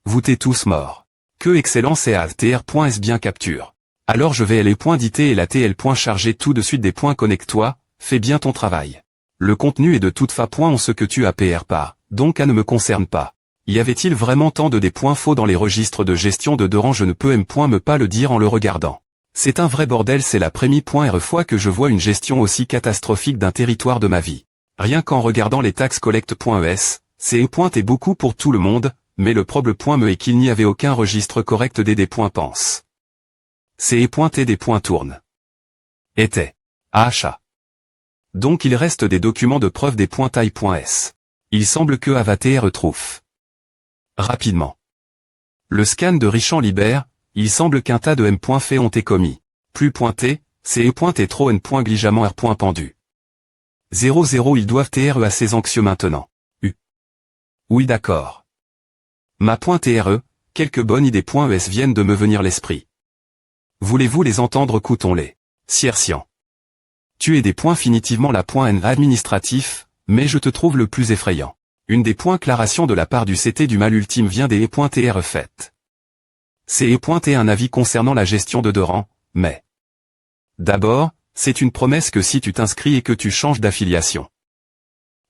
Speaker 1: Vous t'es tous morts. Que excellence et ATR.s bien capture. Alors je vais aller .dit et la TL. Charger tout de suite des points connecte-toi, fais bien ton travail. Le contenu est de toute fa. On ce que tu as PR pas, donc à ne me concerne pas. Y avait-il vraiment tant de des points faux dans les registres de gestion de Deran? Je ne peux me pas le dire en le regardant. C'est un vrai bordel, c'est la première fois que je vois une gestion aussi catastrophique d'un territoire de ma vie. Rien qu'en regardant les taxes collecte.es, c'est et beaucoup pour tout le monde, mais le problème est qu'il n'y avait aucun registre correct des points pense. C'est et des points tourne. Était. Achat. Donc il reste des documents de preuve des points taille.s. Il semble que Avatar retrouve. Rapidement. Le scan de Richan Liber, Il semble qu'un tas de M. faits ont été commis. Plus pointé, c'est E. trop N. gligamment R. pendu. 0 ils doivent TRE à ces anxieux maintenant. Oui d'accord. Ma .TRE, quelques bonnes idées .ES viennent de me venir l'esprit. Voulez-vous les entendre? Coutons-les. Ciercian. Tu es des finitivement la N administratif, mais je te trouve le plus effrayant. Une des clarations de la part du CT du mal ultime vient des E.TRE faites. C'est E.T un avis concernant la gestion de Doran, mais... D'abord, c'est une promesse que si tu t'inscris et que tu changes d'affiliation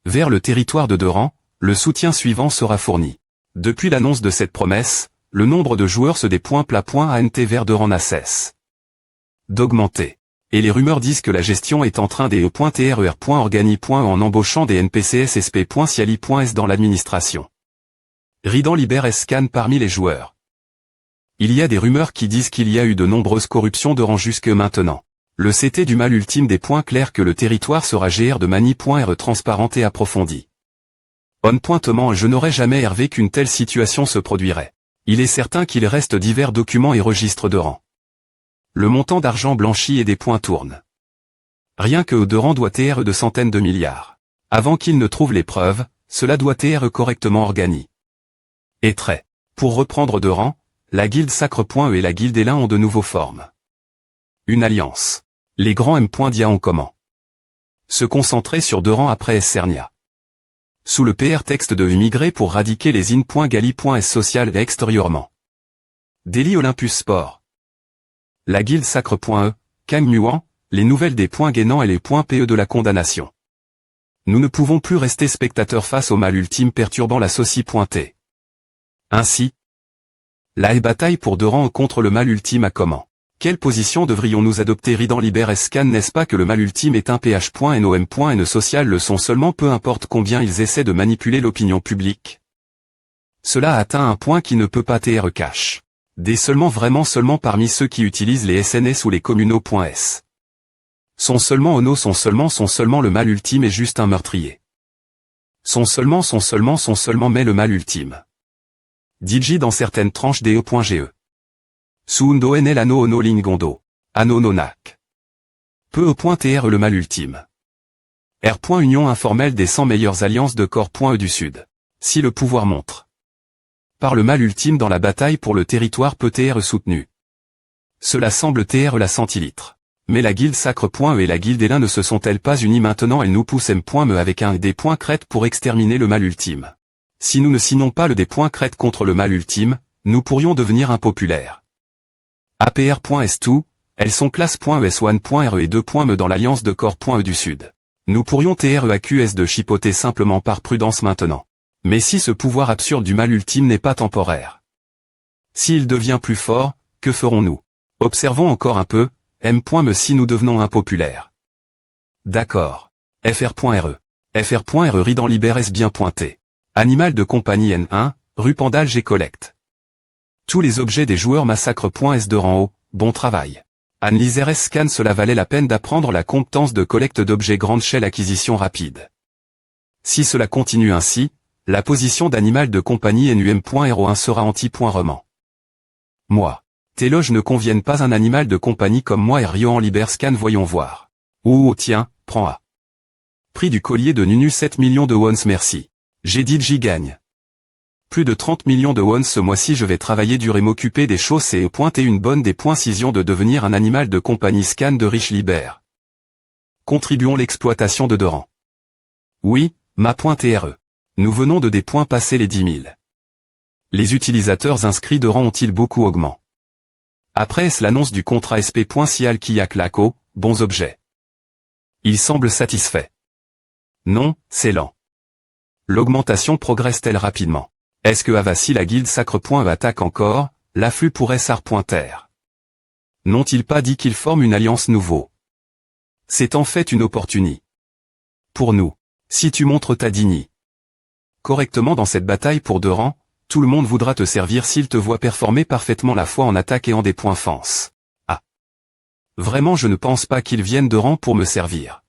Speaker 1: vers le territoire de Doran, le soutien suivant sera fourni. Depuis l'annonce de cette promesse, le nombre de joueurs se des /ANT vers Doran n'a cesse d'augmenter. Et les rumeurs disent que la gestion est en train des E.TRER.organi. En embauchant des NPCS SP.Ciali.S dans l'administration. Ridan libère Scan parmi les joueurs. Il y a des rumeurs qui disent qu'il y a eu de nombreuses corruptions Doran jusque maintenant. Le CT du mal ultime des clairs que le territoire sera GR de Mani.R transparente et approfondie. Pointement je n'aurais jamais rêvé qu'une telle situation se produirait. Il est certain qu'il reste divers documents et registres de rang. Le montant d'argent blanchi et des points tourne. Rien que de rang doit TRE de centaines de milliards. Avant qu'il ne trouve les preuves, cela doit TRE correctement organisé. Et très. Pour reprendre de rang, la guilde Sacre.E et la guilde Elin ont de nouveaux formes. Une alliance. Les grands M.Dia ont comment se concentrer sur deux rangs après Essernia. Sous le PR texte de immigrés pour radiquer les in.gali.s social et extérieurement. Delhi Olympus Sport. La guilde Sacre.E, Kang Muan, les nouvelles des Guénan et les PE de la condamnation. Nous ne pouvons plus rester spectateurs face au mal ultime perturbant la Soci.T. Ainsi, la bataille pour deux rangs contre le mal ultime a comment? Quelle position devrions-nous adopter? Ridan libère Scan? N'est-ce pas que le mal ultime est un PH.NOM.N social le sont seulement peu importe combien ils essaient de manipuler l'opinion publique? Cela a atteint un point qui ne peut pas TR cache. Des seulement parmi ceux qui utilisent les SNS ou les communaux.s. Sont seulement le mal ultime est juste un meurtrier. Sont seulement mais le mal ultime. Digi dans certaines tranches des E.GE. Suundo NL Ano Ono Lingondo. Ano Nonak. Peu E.TR le mal ultime. R. Union informelle des 100 meilleures alliances de corps.E du Sud. Si le pouvoir montre. Par le mal ultime dans la bataille pour le territoire peut TR soutenu. Cela semble TR la centilitre. Mais la guilde Sacre.E et la guilde Elin ne se sont-elles pas unies maintenant? Elles nous poussent M.Me avec un des points crête pour exterminer le mal ultime. Si nous ne signons pas le des points crête contre le mal ultime, nous pourrions devenir impopulaires. APR.S2, elles sont classe.ES1.RE et 2.ME dans l'alliance de corps.E du Sud. Nous pourrions TREAQS de chipoter simplement par prudence maintenant. Mais si ce pouvoir absurde du mal ultime n'est pas temporaire. S'il devient plus fort, que ferons-nous? Observons encore un peu, M.Me si nous devenons impopulaires. D'accord. FR.RE. FR.RE Ridan libère S bien pointé. Animal de compagnie N1, rue Pandal G collecte. Tous les objets des joueurs massacre.S de rang haut, bon travail. Analyser S scan cela valait la peine d'apprendre la compétence de collecte d'objets grande shell acquisition rapide. Si cela continue ainsi, la position d'animal de compagnie NUM.01 sera anti-roman. Moi. Tes loges ne conviennent pas un animal de compagnie comme moi et Rio en libère scan voyons voir. Oh tiens, prends A. Prix du collier de Nunu 7 millions de wons merci. J'ai dit j'y gagne. Plus de 30 millions de wons ce mois-ci je vais travailler dur et m'occuper des choses et pointer une bonne des poincisions de devenir un animal de compagnie scan de riche libère. Contribuons l'exploitation de Doran. Oui, ma .TRE. Nous venons de des points passer les 10 000. Les utilisateurs inscrits de rang ont-ils beaucoup augmenté? Après l'annonce du contrat SP.Cial qui a claco, bons objets. Il semble satisfait. Non, c'est lent. L'augmentation progresse-t-elle rapidement? Est-ce que Avassi la guilde Sacre.E attaque encore, l'afflux pourrait s'arpointer? N'ont-ils pas dit qu'ils forment une alliance nouveau? C'est en fait une opportunité. Pour nous, si tu montres ta dignité correctement dans cette bataille pour deux rangs, tout le monde voudra te servir s'il te voit performer parfaitement la fois en attaque et en des points fence. Ah. Vraiment je ne pense pas qu'ils viennent de rang pour me servir.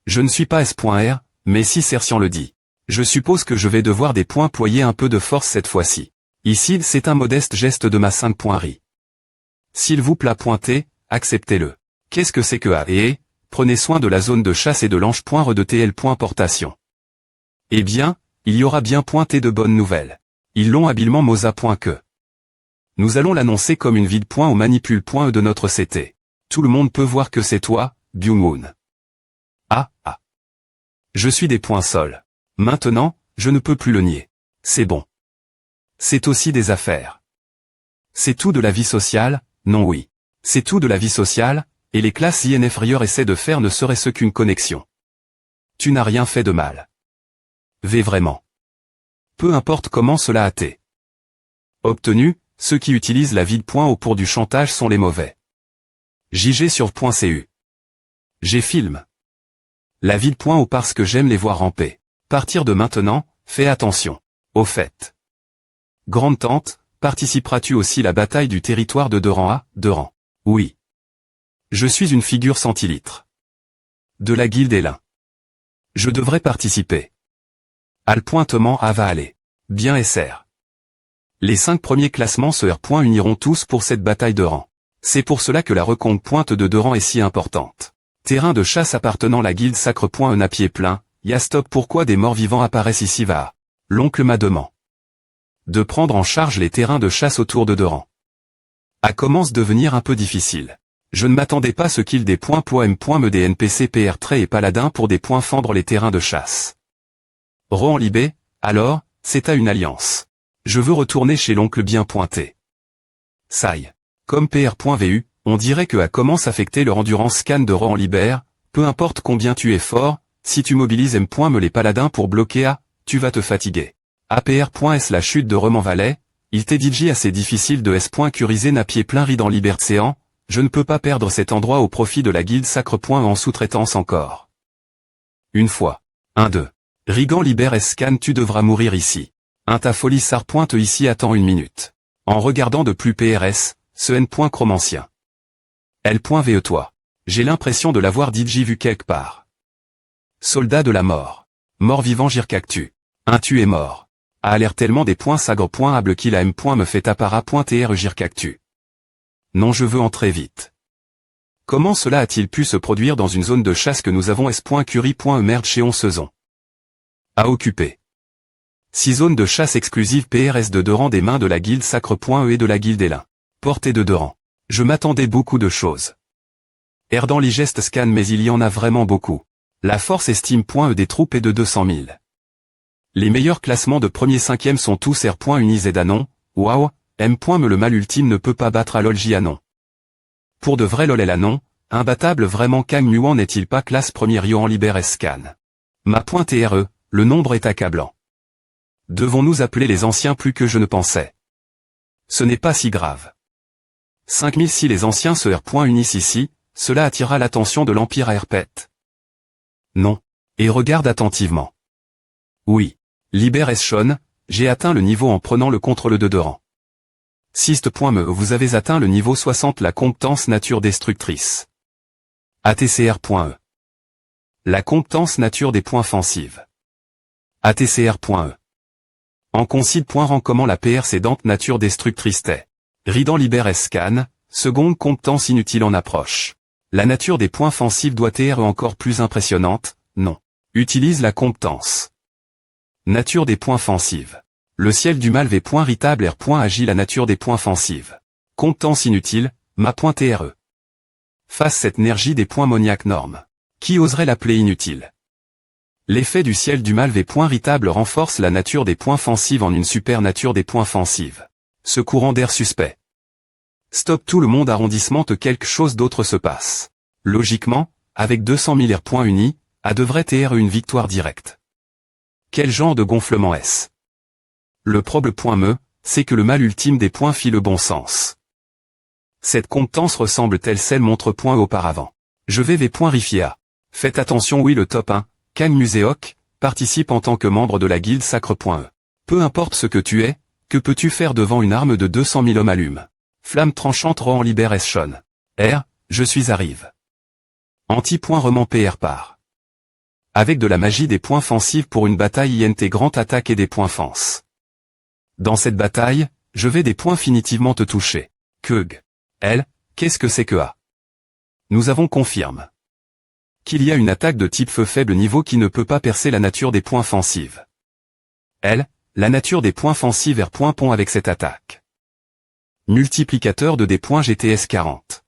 Speaker 1: Je ne suis pas S.R, mais si Cercian le dit. Je suppose que je vais devoir des points ployer un peu de force cette fois-ci. Ici c'est un modeste geste de ma 5.ri. S'il vous plaît pointer, acceptez-le. Qu'est-ce que c'est que A et prenez soin de la zone de chasse et de l'ange. Redetl. Portation. Eh bien, il y aura bien pointé de bonnes nouvelles. Ils l'ont habilement mosa. Que. Nous allons l'annoncer comme une vide. Au manipule. De notre CT. Tout le monde peut voir que c'est toi, Byung-Woon. Ah. Je suis des points sols. Maintenant, je ne peux plus le nier. C'est bon. C'est aussi des affaires. C'est tout de la vie sociale, non oui. C'est tout de la vie sociale, et les classes inférieures essaient de faire ne serait-ce qu'une connexion. Tu n'as rien fait de mal. Vraiment. Peu importe comment cela a été obtenu, ceux qui utilisent la vide. Au pour du chantage sont les mauvais. JG sur .cu. J'ai film. La vide. Au parce que j'aime les voir ramper. Partir de maintenant, fais attention. Au fait. Grande tante, participeras-tu aussi à la bataille du territoire de Deran A, Deran? Oui. Je suis une figure centilitre. De la guilde Elin. Je devrais participer. Al pointement A va aller. Bien SR. Les 5 premiers classements se uniront tous pour cette bataille de rang. C'est pour cela que la recompte pointe de Deran est si importante. Terrain de chasse appartenant à la guilde sacre. Un à pied plein, ya stop. Pourquoi des morts vivants apparaissent ici va? L'oncle m'a demandé de prendre en charge les terrains de chasse autour de Deran. A commence devenir un peu difficile. Je ne m'attendais pas à ce qu'il des points pour me des NPC PR Trait et Paladin pour des points fendre les terrains de chasse. Rohan Libé, alors, c'est à une alliance. Je veux retourner chez l'oncle bien pointé. Saï. Comme PR.vu, on dirait que A commence à affecter leur endurance scan de Rohan Libère, peu importe combien tu es fort, si tu mobilises me les paladins pour bloquer A, tu vas te fatiguer. APR.S la chute de Roman Valais, il t'est DJ assez difficile de S. Curiser n'a pied plein ri dans Libertséan, je ne peux pas perdre cet endroit au profit de la guilde sacre. En sous-traitance encore. Une fois. 1-2. Rigan libère Scan. Tu devras mourir ici. Ta folie sar. Ici attends une minute. En regardant de plus PRS, ce N. Chromancien. L.ve toi. J'ai l'impression de l'avoir DJ vu quelque part. Soldat de la mort. Mort vivant Gircactu. Tu es mort. A l'air tellement des points sagre. Able qu'il a M. Me fait appara.tr Gircactu. Non, je veux entrer vite. Comment cela a-t-il pu se produire dans une zone de chasse que nous avons S.Curie.emerde chez Onsezon? À occuper. 6 zones de chasse exclusives PRS de Deran des mains de la guilde sacre.e et de la guilde Elin. Portée de Deran. Je m'attendais beaucoup de choses. Erdan Ligest scan mais il y en a vraiment beaucoup. La force estime.e des troupes est de 200 000. Les meilleurs classements de premier 5e sont tous R.Unis et Danon, waouh, M. Me le mal ultime ne peut pas battre à LOL Anon. Pour de vrai LOL Elanon, imbattable vraiment Kang Muan n'est-il pas classe première Yohan Libère scan. Ma.TRE, le nombre est accablant. Devons-nous appeler les anciens plus que je ne pensais? Ce n'est pas si grave. 5000 si les anciens se R.unissent ici, cela attirera l'attention de l'Empire à Herpet. Non. Et regarde attentivement. Oui. Libère Eschon, j'ai atteint le niveau en prenant le contrôle de Deran. Sist.me vous avez atteint le niveau 60 la compétence nature destructrice. ATCR.e. La compétence nature des points offensives. ATCR.e. En concide. Rend comment la PR cédante nature destructrice t'est. Ridan libère scan, seconde compétence inutile en approche. La nature des points offensifs doit être encore plus impressionnante, non. Utilise la compétence. Nature des points offensives. Le ciel du mal V. Ritable R. Agit la nature des points offensives. Compétence inutile, ma.TRE. Face cette énergie des points moniaques normes. Qui oserait l'appeler inutile? L'effet du ciel du mal V. Ritable renforce la nature des points offensives en une super nature des points offensives. Ce courant d'air suspect. Stop tout le monde arrondissement que quelque chose d'autre se passe. Logiquement, avec 200 000 R.unis, A devrait être une victoire directe. Quel genre de gonflement est-ce? Le problème, c'est que le mal ultime des points fit le bon sens. Cette compétence ressemble-t-elle celle montre auparavant? Je vais rifia. Faites attention oui le top 1, Kang Museok, participe en tant que membre de la guilde sacre.e. Peu importe ce que tu es, que peux-tu faire devant une arme de 200 000 hommes allume? Flamme tranchante Rohan libère Eschon. R, je suis arrive. Anti-roman PR par. Avec de la magie des points offensifs pour une bataille INT grande attaque et des points fence. Dans cette bataille, je vais des points finitivement te toucher. Keug. L, qu'est-ce que c'est que A? Nous avons confirme qu'il y a une attaque de type feu faible niveau qui ne peut pas percer la nature des points offensives. L, la nature des points offensives R. Pont avec cette attaque. Multiplicateur de des points GTS 40.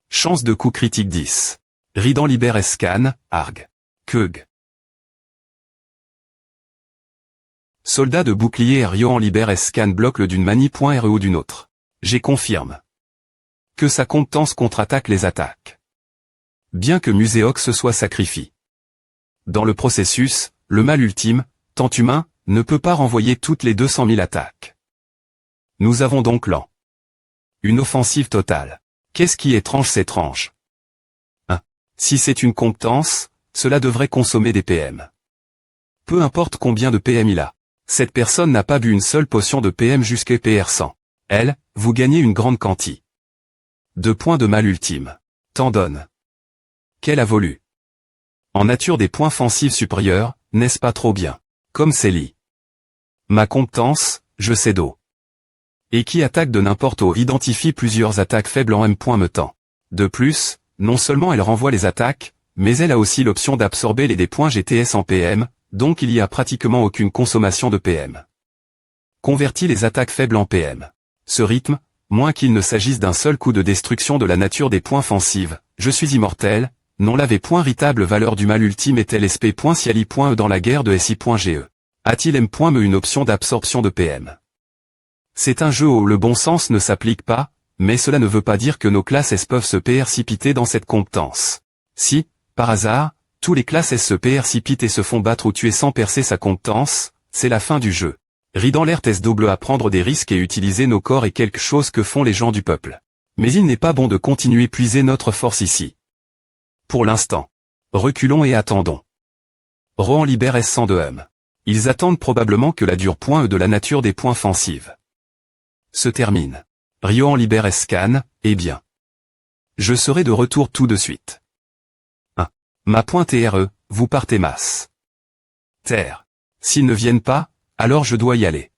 Speaker 1: Chance de coup critique 10. Ridan libère scan, arg. Keug. Soldat de bouclier Rio en libère scan bloque le d'une manie.re ou d'une autre. J'ai confirme que sa compétence contre-attaque les attaques. Bien que Muséox se soit sacrifié. Dans le processus, le mal ultime, tant humain, ne peut pas renvoyer toutes les 200 000 attaques. Nous avons donc l'an. Une offensive totale. Qu'est-ce qui est étrange c'est étrange. 1. Si c'est une compétence, cela devrait consommer des PM. Peu importe combien de PM il a. Cette personne n'a pas bu une seule potion de PM jusqu'à PR 100. Elle, vous gagnez une grande quantité. 2 points de mal ultime. T'en donne. Qu'elle a voulu. En nature des points offensifs supérieurs, n'est-ce pas trop bien? Comme Célie. Ma compétence, je sais d'eau. Et qui attaque de n'importe où identifie plusieurs attaques faibles en M. Me temps. De plus, non seulement elle renvoie les attaques, mais elle a aussi l'option d'absorber les points GTS en PM, donc il y a pratiquement aucune consommation de PM. Convertit les attaques faibles en PM. Ce rythme, moins qu'il ne s'agisse d'un seul coup de destruction de la nature des points offensives, je suis immortel, non lavé. Ritable valeur du mal ultime est-elle sp.ciali.e dans la guerre de si.ge. A-t-il M.me une option d'absorption de PM? C'est un jeu où le bon sens ne s'applique pas, mais cela ne veut pas dire que nos classes S peuvent se précipiter dans cette compétence. Si, par hasard, tous les classes S se précipitent et se font battre ou tuer sans percer sa compétence, c'est la fin du jeu. Ridan l'air SW à prendre des risques et utiliser nos corps est quelque chose que font les gens du peuple. Mais il n'est pas bon de continuer puiser notre force ici. Pour l'instant. Reculons et attendons. Rohan libère S102M. Ils attendent probablement que la dure point E de la nature des points offensives se termine. Riohan libère scan, eh bien. Je serai de retour tout de suite. 1. Ma pointe TRE, vous partez masse. Terre. S'ils ne viennent pas, alors je dois y aller.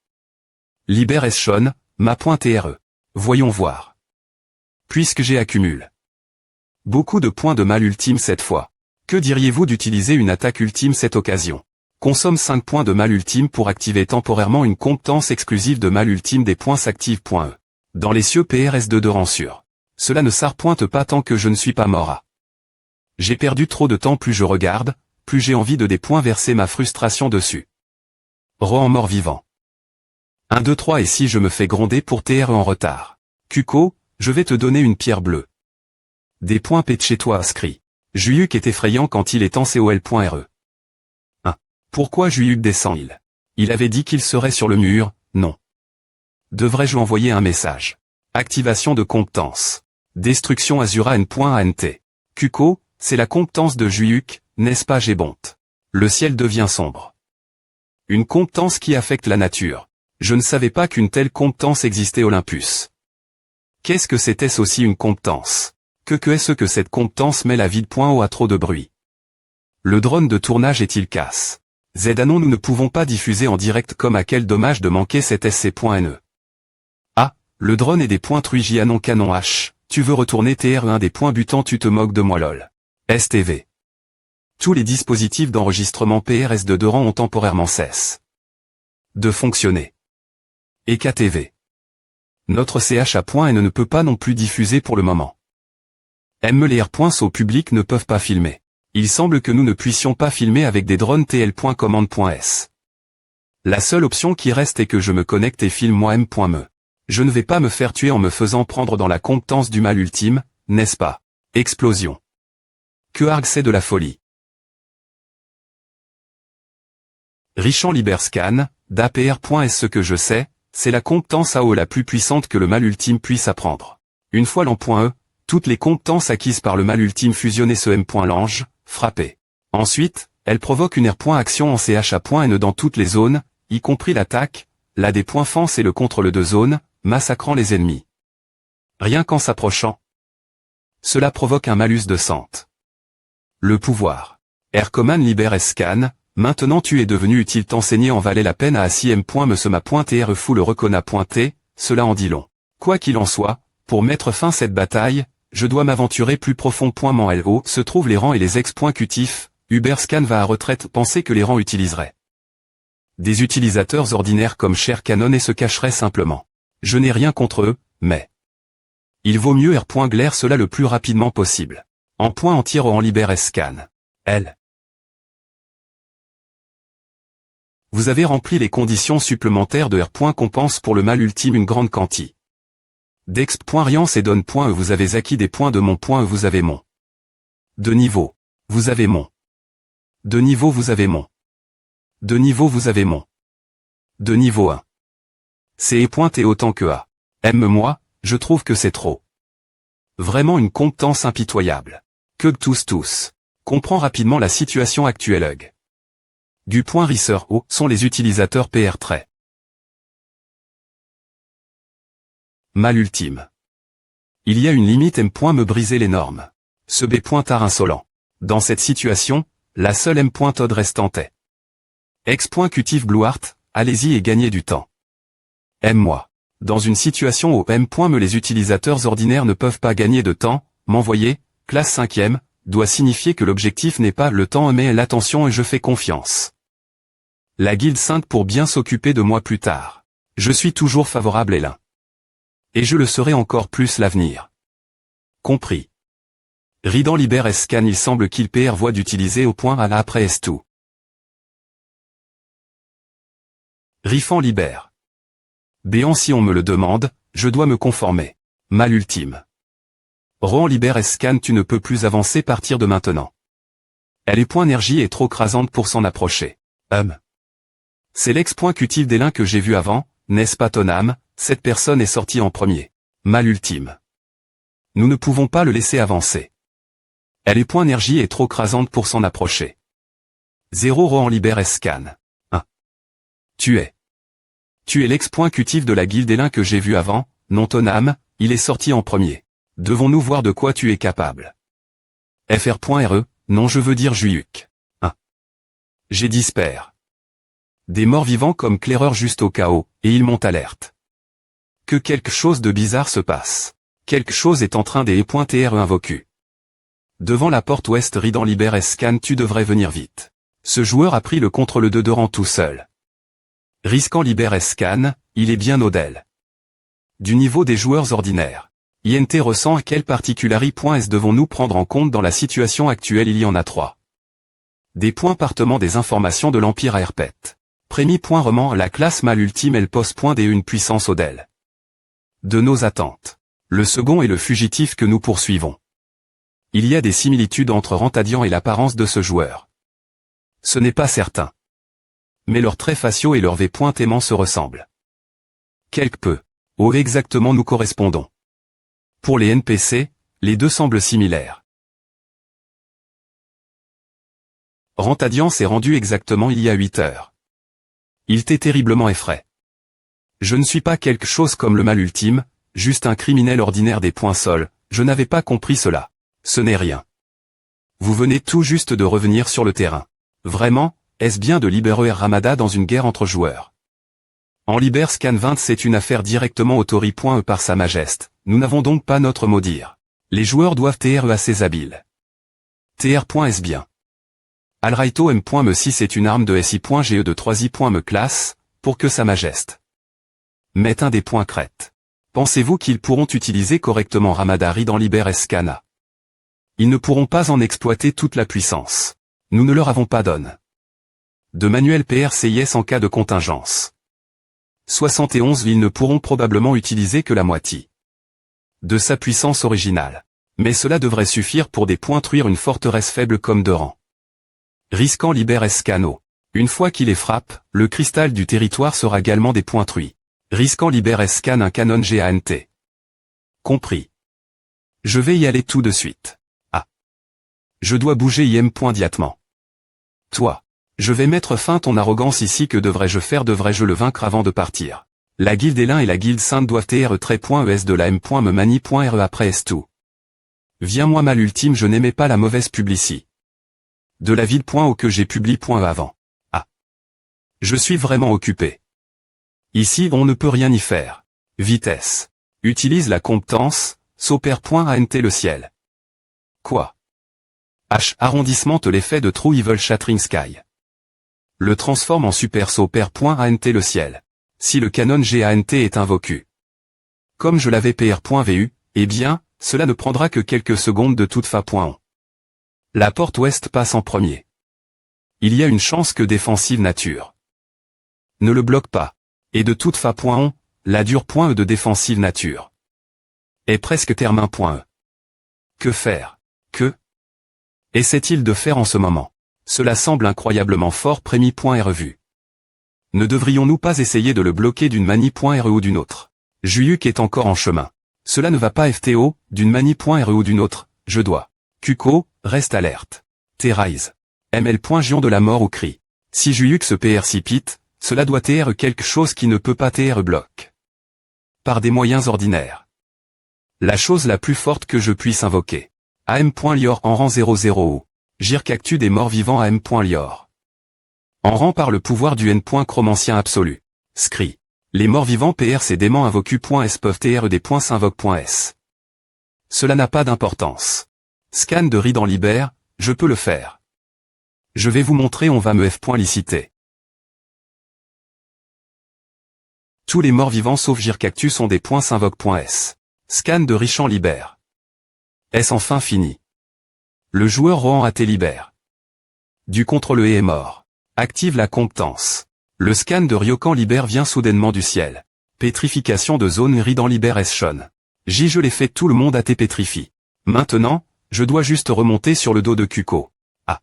Speaker 1: Libère Shon, ma pointe TRE. Voyons voir. Puisque j'ai accumule beaucoup de points de mal ultime cette fois. Que diriez-vous d'utiliser une attaque ultime cette occasion? Consomme 5 points de mal ultime pour activer temporairement une compétence exclusive de mal ultime des points s'active.e. Dans les cieux PRS2 de rang sûr. Cela ne s'arpointe pas tant que je ne suis pas mort à. J'ai perdu trop de temps plus je regarde, plus j'ai envie de des points verser ma frustration dessus. Rohan mort vivant. 1, 2, 3 et si je me fais gronder pour TRE en retard. Kuko, je vais te donner une pierre bleue. Des points pète chez toi inscrit. Juyuk est effrayant quand il est en COL.RE. 1. Pourquoi Juyuk descend-il? Il avait dit qu'il serait sur le mur, non. Devrais-je lui envoyer un message? Activation de compétence. Destruction Azura N.ANT. Kuko, c'est la compétence de Juyuk, n'est-ce pas Gébonte? Le ciel devient sombre. Une compétence qui affecte la nature. Je ne savais pas qu'une telle compétence existait Olympus. Qu'est-ce que c'était aussi une compétence? Que est-ce que cette compétence met la vide.o à trop de bruit? Le drone de tournage est-il casse? Zanon nous ne pouvons pas diffuser en direct comme à quel dommage de manquer cet sc.ne. Ah, le drone est des points truigy anon canon H, tu veux retourner TR1 des points butants tu te moques de moi lol. STV. Tous les dispositifs d'enregistrement PRS de rang ont temporairement cessé de fonctionner. Et KTV. Notre CHA.N ne peut pas non plus diffuser pour le moment. Les R.S au public ne peuvent pas filmer. Il semble que nous ne puissions pas filmer avec des drones TL.commande.s. La seule option qui reste est que je me connecte et filme moi M.me. Je ne vais pas me faire tuer en me faisant prendre dans la compétence du mal ultime, n'est-ce pas? Explosion. Que arg c'est de la folie. Richan Liberscan, d'APR.S ce que je sais, c'est la compétence AO la plus puissante que le mal ultime puisse apprendre. Une fois l'en.E, toutes les compétences acquises par le mal ultime fusionnées ce M.Lange, frappé. Ensuite, elle provoque une R.Action en CHA.N dans toutes les zones, y compris l'attaque, la des points fence et le contrôle de zone, massacrant les ennemis. Rien qu'en s'approchant. Cela provoque un malus de cent. Le pouvoir. R-Command libère scan, maintenant tu es devenu utile t'enseigner en valait la peine à assi M.me se ma.TR fou le reconna.t, cela en dit long. Quoi qu'il en soit, Pour mettre fin à cette bataille, je dois m'aventurer plus profond. LO se trouvent les rangs et les ex-cutif, Uberscan va à retraite. Penser que les rangs utiliseraient des utilisateurs ordinaires comme Cher Canon et se cacheraient simplement. Je n'ai rien contre eux, mais il vaut mieux R.Glaire cela le plus rapidement possible. En point entier en LibreScan. L. Vous avez rempli les conditions supplémentaires de R. Compense pour le mal ultime une grande quantité d'exp.riance et donne.e. Vous avez acquis des points de mon.e. Vous avez mon de niveau. Vous avez mon de niveau. Vous avez mon de niveau. Vous avez mon de niveau 1. C'est et autant que A. Aime-moi, je trouve que c'est trop. Vraiment une compétence impitoyable. Que tous. Comprend rapidement la situation actuelle. Hug. Du point Risser O sont les utilisateurs PR trait. Mal ultime. Il y a une limite M. Me briser les normes. Ce B. Art insolent. Dans cette situation, la seule M. Odd restante est. Ex.cutif Bluart, allez-y et gagnez du temps. Aime-moi. Dans une situation où M. Les utilisateurs ordinaires ne peuvent pas gagner de temps, m'envoyer, classe 5e, doit signifier que l'objectif n'est pas le temps mais l'attention et je fais confiance. La guilde sainte pour bien s'occuper de moi plus tard. Je suis toujours favorable et l'un. Et je le serai encore plus l'avenir. Compris. Ridan LibreScan il semble qu'il PR voie d'utiliser au point à la après est tout. Rifan Libère. Béant si on me le demande, je dois me conformer. Mal ultime. Rohan LibreScan tu ne peux plus avancer partir de maintenant. Elle est point énergie est trop crasante pour s'en approcher. C'est l'ex.cutif d'Elin que j'ai vu avant, n'est-ce pas ton âme, cette personne est sortie en premier. Mal ultime. Nous ne pouvons pas le laisser avancer. Elle est point énergie est trop crasante pour s'en approcher. 0 Rohan LibreScan. 1. Tu es l'ex.cutif de la guilde Elin que j'ai vu avant, non ton âme, il est sorti en premier. Devons-nous voir de quoi tu es capable. Fr.re, non je veux dire Juyuk. 1. J'ai dispère. Des morts vivants comme claireur juste au chaos, et ils m'ont alerte. Que quelque chose de bizarre se passe. Quelque chose est en train d'e.re invocu. Devant la porte ouest Ridan LibreScan tu devrais venir vite. Ce joueur a pris le contrôle de rang tout seul. Risquant LibreScan, il est bien au-del du niveau des joueurs ordinaires. INT ressent quelle particularité devons-nous prendre en compte dans la situation actuelle. Il y en a 3. Des points partement des informations de l'Empire à Herpet. Prémi.roman la classe mal ultime elle pose des une puissance au-del de nos attentes. Le second est le fugitif que nous poursuivons. Il y a des similitudes entre Rantadian et l'apparence de ce joueur. Ce n'est pas certain. Mais leurs traits faciaux et leur V.aimant se ressemblent. Quelque peu. Où exactement nous correspondons. Pour les NPC, les deux semblent similaires. Rantadian s'est rendu exactement il y a 8 heures. Il t'est terriblement effrayé. Je ne suis pas quelque chose comme le mal ultime, juste un criminel ordinaire des points sols, je n'avais pas compris cela. Ce n'est rien. Vous venez tout juste de revenir sur le terrain. Vraiment, est-ce bien de libérer Ramada dans une guerre entre joueurs? En LibreScan 20 c'est une affaire directement autori.e par Sa Majesté, nous n'avons donc pas notre mot dire. Les joueurs doivent TRE assez habiles. TR.S bien. Alraito M.me si c'est une arme de SI.GE de 3I.me classe, pour que Sa Majesté mette un des points crête. Pensez-vous qu'ils pourront utiliser correctement Ramadari dans LibreScan? Ils ne pourront pas en exploiter toute la puissance. Nous ne leur avons pas donné de manuel PRCIS en cas de contingence. 71 ils ne pourront probablement utiliser que la moitié de sa puissance originale. Mais cela devrait suffire pour détruire une forteresse faible comme Doran. Risquant LibreScano. Une fois qu'il les frappe, le cristal du territoire sera également détruit. Risquant LibreScan un canon GANT. Compris. Je vais y aller tout de suite. Ah. Je dois bouger immédiatement. Toi. Je vais mettre fin à ton arrogance ici. Que devrais-je faire? Devrais-je le vaincre avant de partir? La guilde Elin et la guilde sainte doivent TR.ES de la M.me mani.re après est tout. Viens-moi mal ultime je n'aimais pas la mauvaise publicité. De la ville.o que j'ai publié.e avant. Ah. Je suis vraiment occupé. Ici on ne peut rien y faire. Vitesse. Utilise la compétence, Soper.ant le ciel. Quoi? H. Arrondissement l'effet de True Evil Shattering Sky. Le transforme en Super Soper.ant le ciel. Si le canon GANT est invoqué. Comme je l'avais PR.vu, eh bien, cela ne prendra que quelques secondes de toute fa.on. La porte ouest passe en premier. Il y a une chance que défensive nature. Ne le bloque pas. Et de toute fa.on, la dure.e de défensive nature. Est presque terme.e. Que faire? Que essaie-t-il de faire en ce moment? Cela semble incroyablement fort prémis.revu. Ne devrions-nous pas essayer de le bloquer d'une manie.re ou d'une autre? Juyuk est encore en chemin. Cela ne va pas FTO, d'une manie.re ou d'une autre, je dois. Kuko, reste alerte. T-Rise. ML.Gion de la mort ou cri. Si Juyuk se précipite, cela doit TR quelque chose qui ne peut pas TR bloc. Par des moyens ordinaires. La chose la plus forte que je puisse invoquer. AM.Lior en rang 00 ou. Jircactu des morts vivants AM.Lior. En rang par le pouvoir du N.Chromancien absolu. Scri. Les morts vivants PR ces démons invocu.s peuvent TR des points s'invoque.s. Cela n'a pas d'importance. Scan de Ridan Libère, je peux le faire. Je vais vous montrer on va me F.liciter. Tous les morts vivants sauf Jircactu sont des points s'invoque.s. Scan de Richan Libère. Est-ce enfin fini? Le joueur Rohan AT libère. Du contre le est mort. Active la compétence. Le scan de Ryokan libère vient soudainement du ciel. Pétrification de zone Ridan libère Eschon. Je l'ai fait tout le monde AT pétrifie. Maintenant, je dois juste remonter sur le dos de Kuko. Ah.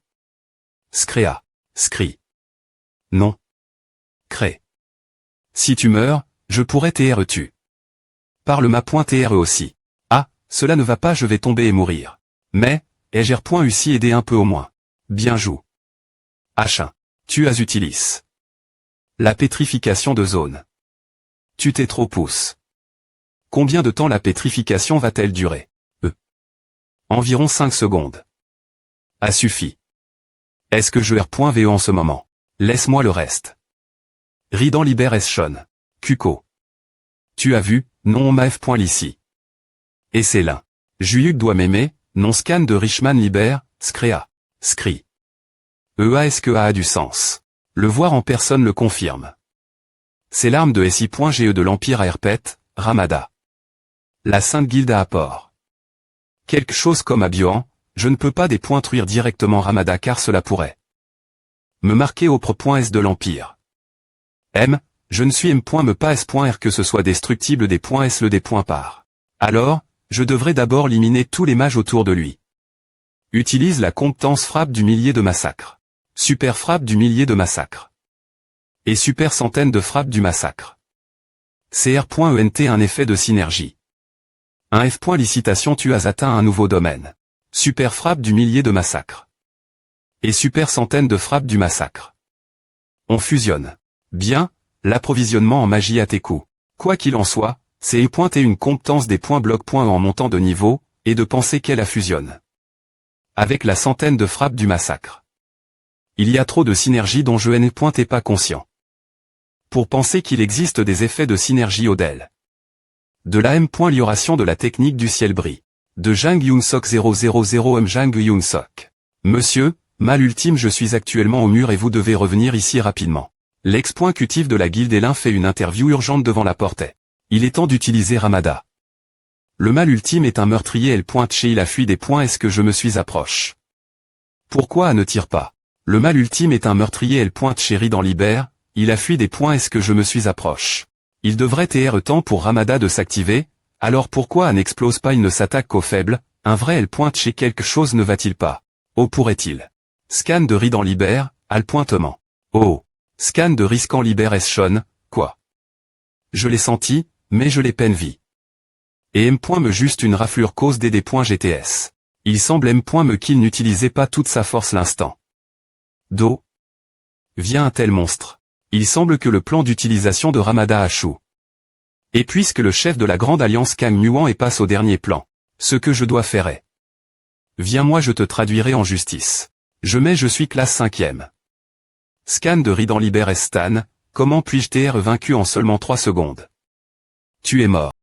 Speaker 1: Screa. Scri. Non. Cré. Si tu meurs, je pourrais TR tu. Parle ma point TR aussi. Ah, cela ne va pas je vais tomber et mourir. Mais, ai-je aidé un peu au moins. Bien joue. H1. Tu as utilis. La pétrification de zone. Tu t'es trop pousse. Combien de temps la pétrification va-t-elle durer? Environ 5 secondes. A suffi. Est-ce que je R.VE en ce moment? Laisse-moi le reste. Ridan libère Eschon. Kuko. Tu as vu, non on m'a F.lici. Et c'est l'un. Juyuk doit m'aimer, non scan de Richman libère, Screa. Scri. Est-ce que A a du sens? Le voir en personne le confirme. C'est l'arme de SI.GE de l'Empire à Herpet, Ramada. La Sainte Guilde à Apport. Quelque chose comme à Bioan, je ne peux pas dépointuire directement Ramada car cela pourrait me marquer au propre.S de l'Empire. M, je ne suis M.me pas S.R que ce soit destructible des points S le des points par. Alors, je devrais d'abord éliminer tous les mages autour de lui. Utilise la compétence frappe du millier de massacre. Super frappe du millier de massacre. Et super centaine de frappes du massacre. CR.ENT un effet de synergie. Un F.licitation tu as atteint un nouveau domaine. Super frappe du millier de massacre. Et super centaine de frappes du massacre. On fusionne. Bien, l'approvisionnement en magie à tes coups. Quoi qu'il en soit, c'est et une compétence des points bloc en montant de niveau, et de penser qu'elle la fusionne. Avec la centaine de frappes du massacre. Il y a trop de synergie dont je n'ai pas conscient. Pour penser qu'il existe des effets de synergie au DEL. De la M.Lioration de la technique du ciel brille. De Jang Yoon-sok 000 Jang Yoon-sok. Monsieur, mal ultime je suis actuellement au mur et vous devez revenir ici rapidement. L'ex-cutif de la guilde Elin fait une interview urgente devant la porte. Il est temps d'utiliser Ramada. Le mal ultime est un meurtrier elle pointe chez il a fui des points est-ce que je me suis approche. Pourquoi ne tire pas? Le mal ultime est un meurtrier elle pointe chez Ridan libère, il a fui des points est-ce que je me suis approche. Il devrait TR temps pour Ramada de s'activer, alors pourquoi n'explose pas il ne s'attaque qu'aux faibles, un vrai elle pointe chez quelque chose ne va-t-il pas? Oh pourrait-il? Scan de Ridan libère, al pointement. Oh. Scan de risquant libère Eschon, quoi? Je l'ai senti, mais je l'ai peine vie. Et M. me juste une raflure cause des GTS. Il semble M. me qu'il n'utilisait pas toute sa force l'instant. Do. Vient un tel monstre. Il semble que le plan d'utilisation de Ramada a chou. Et puisque le chef de la Grande Alliance Kang Muan et passe au dernier plan, ce que je dois faire est. Viens moi je te traduirai en justice. Je suis classe 5e. Scan de Ridan libère Stan, comment puis-je TR vaincu en seulement 3 secondes? Tu es mort.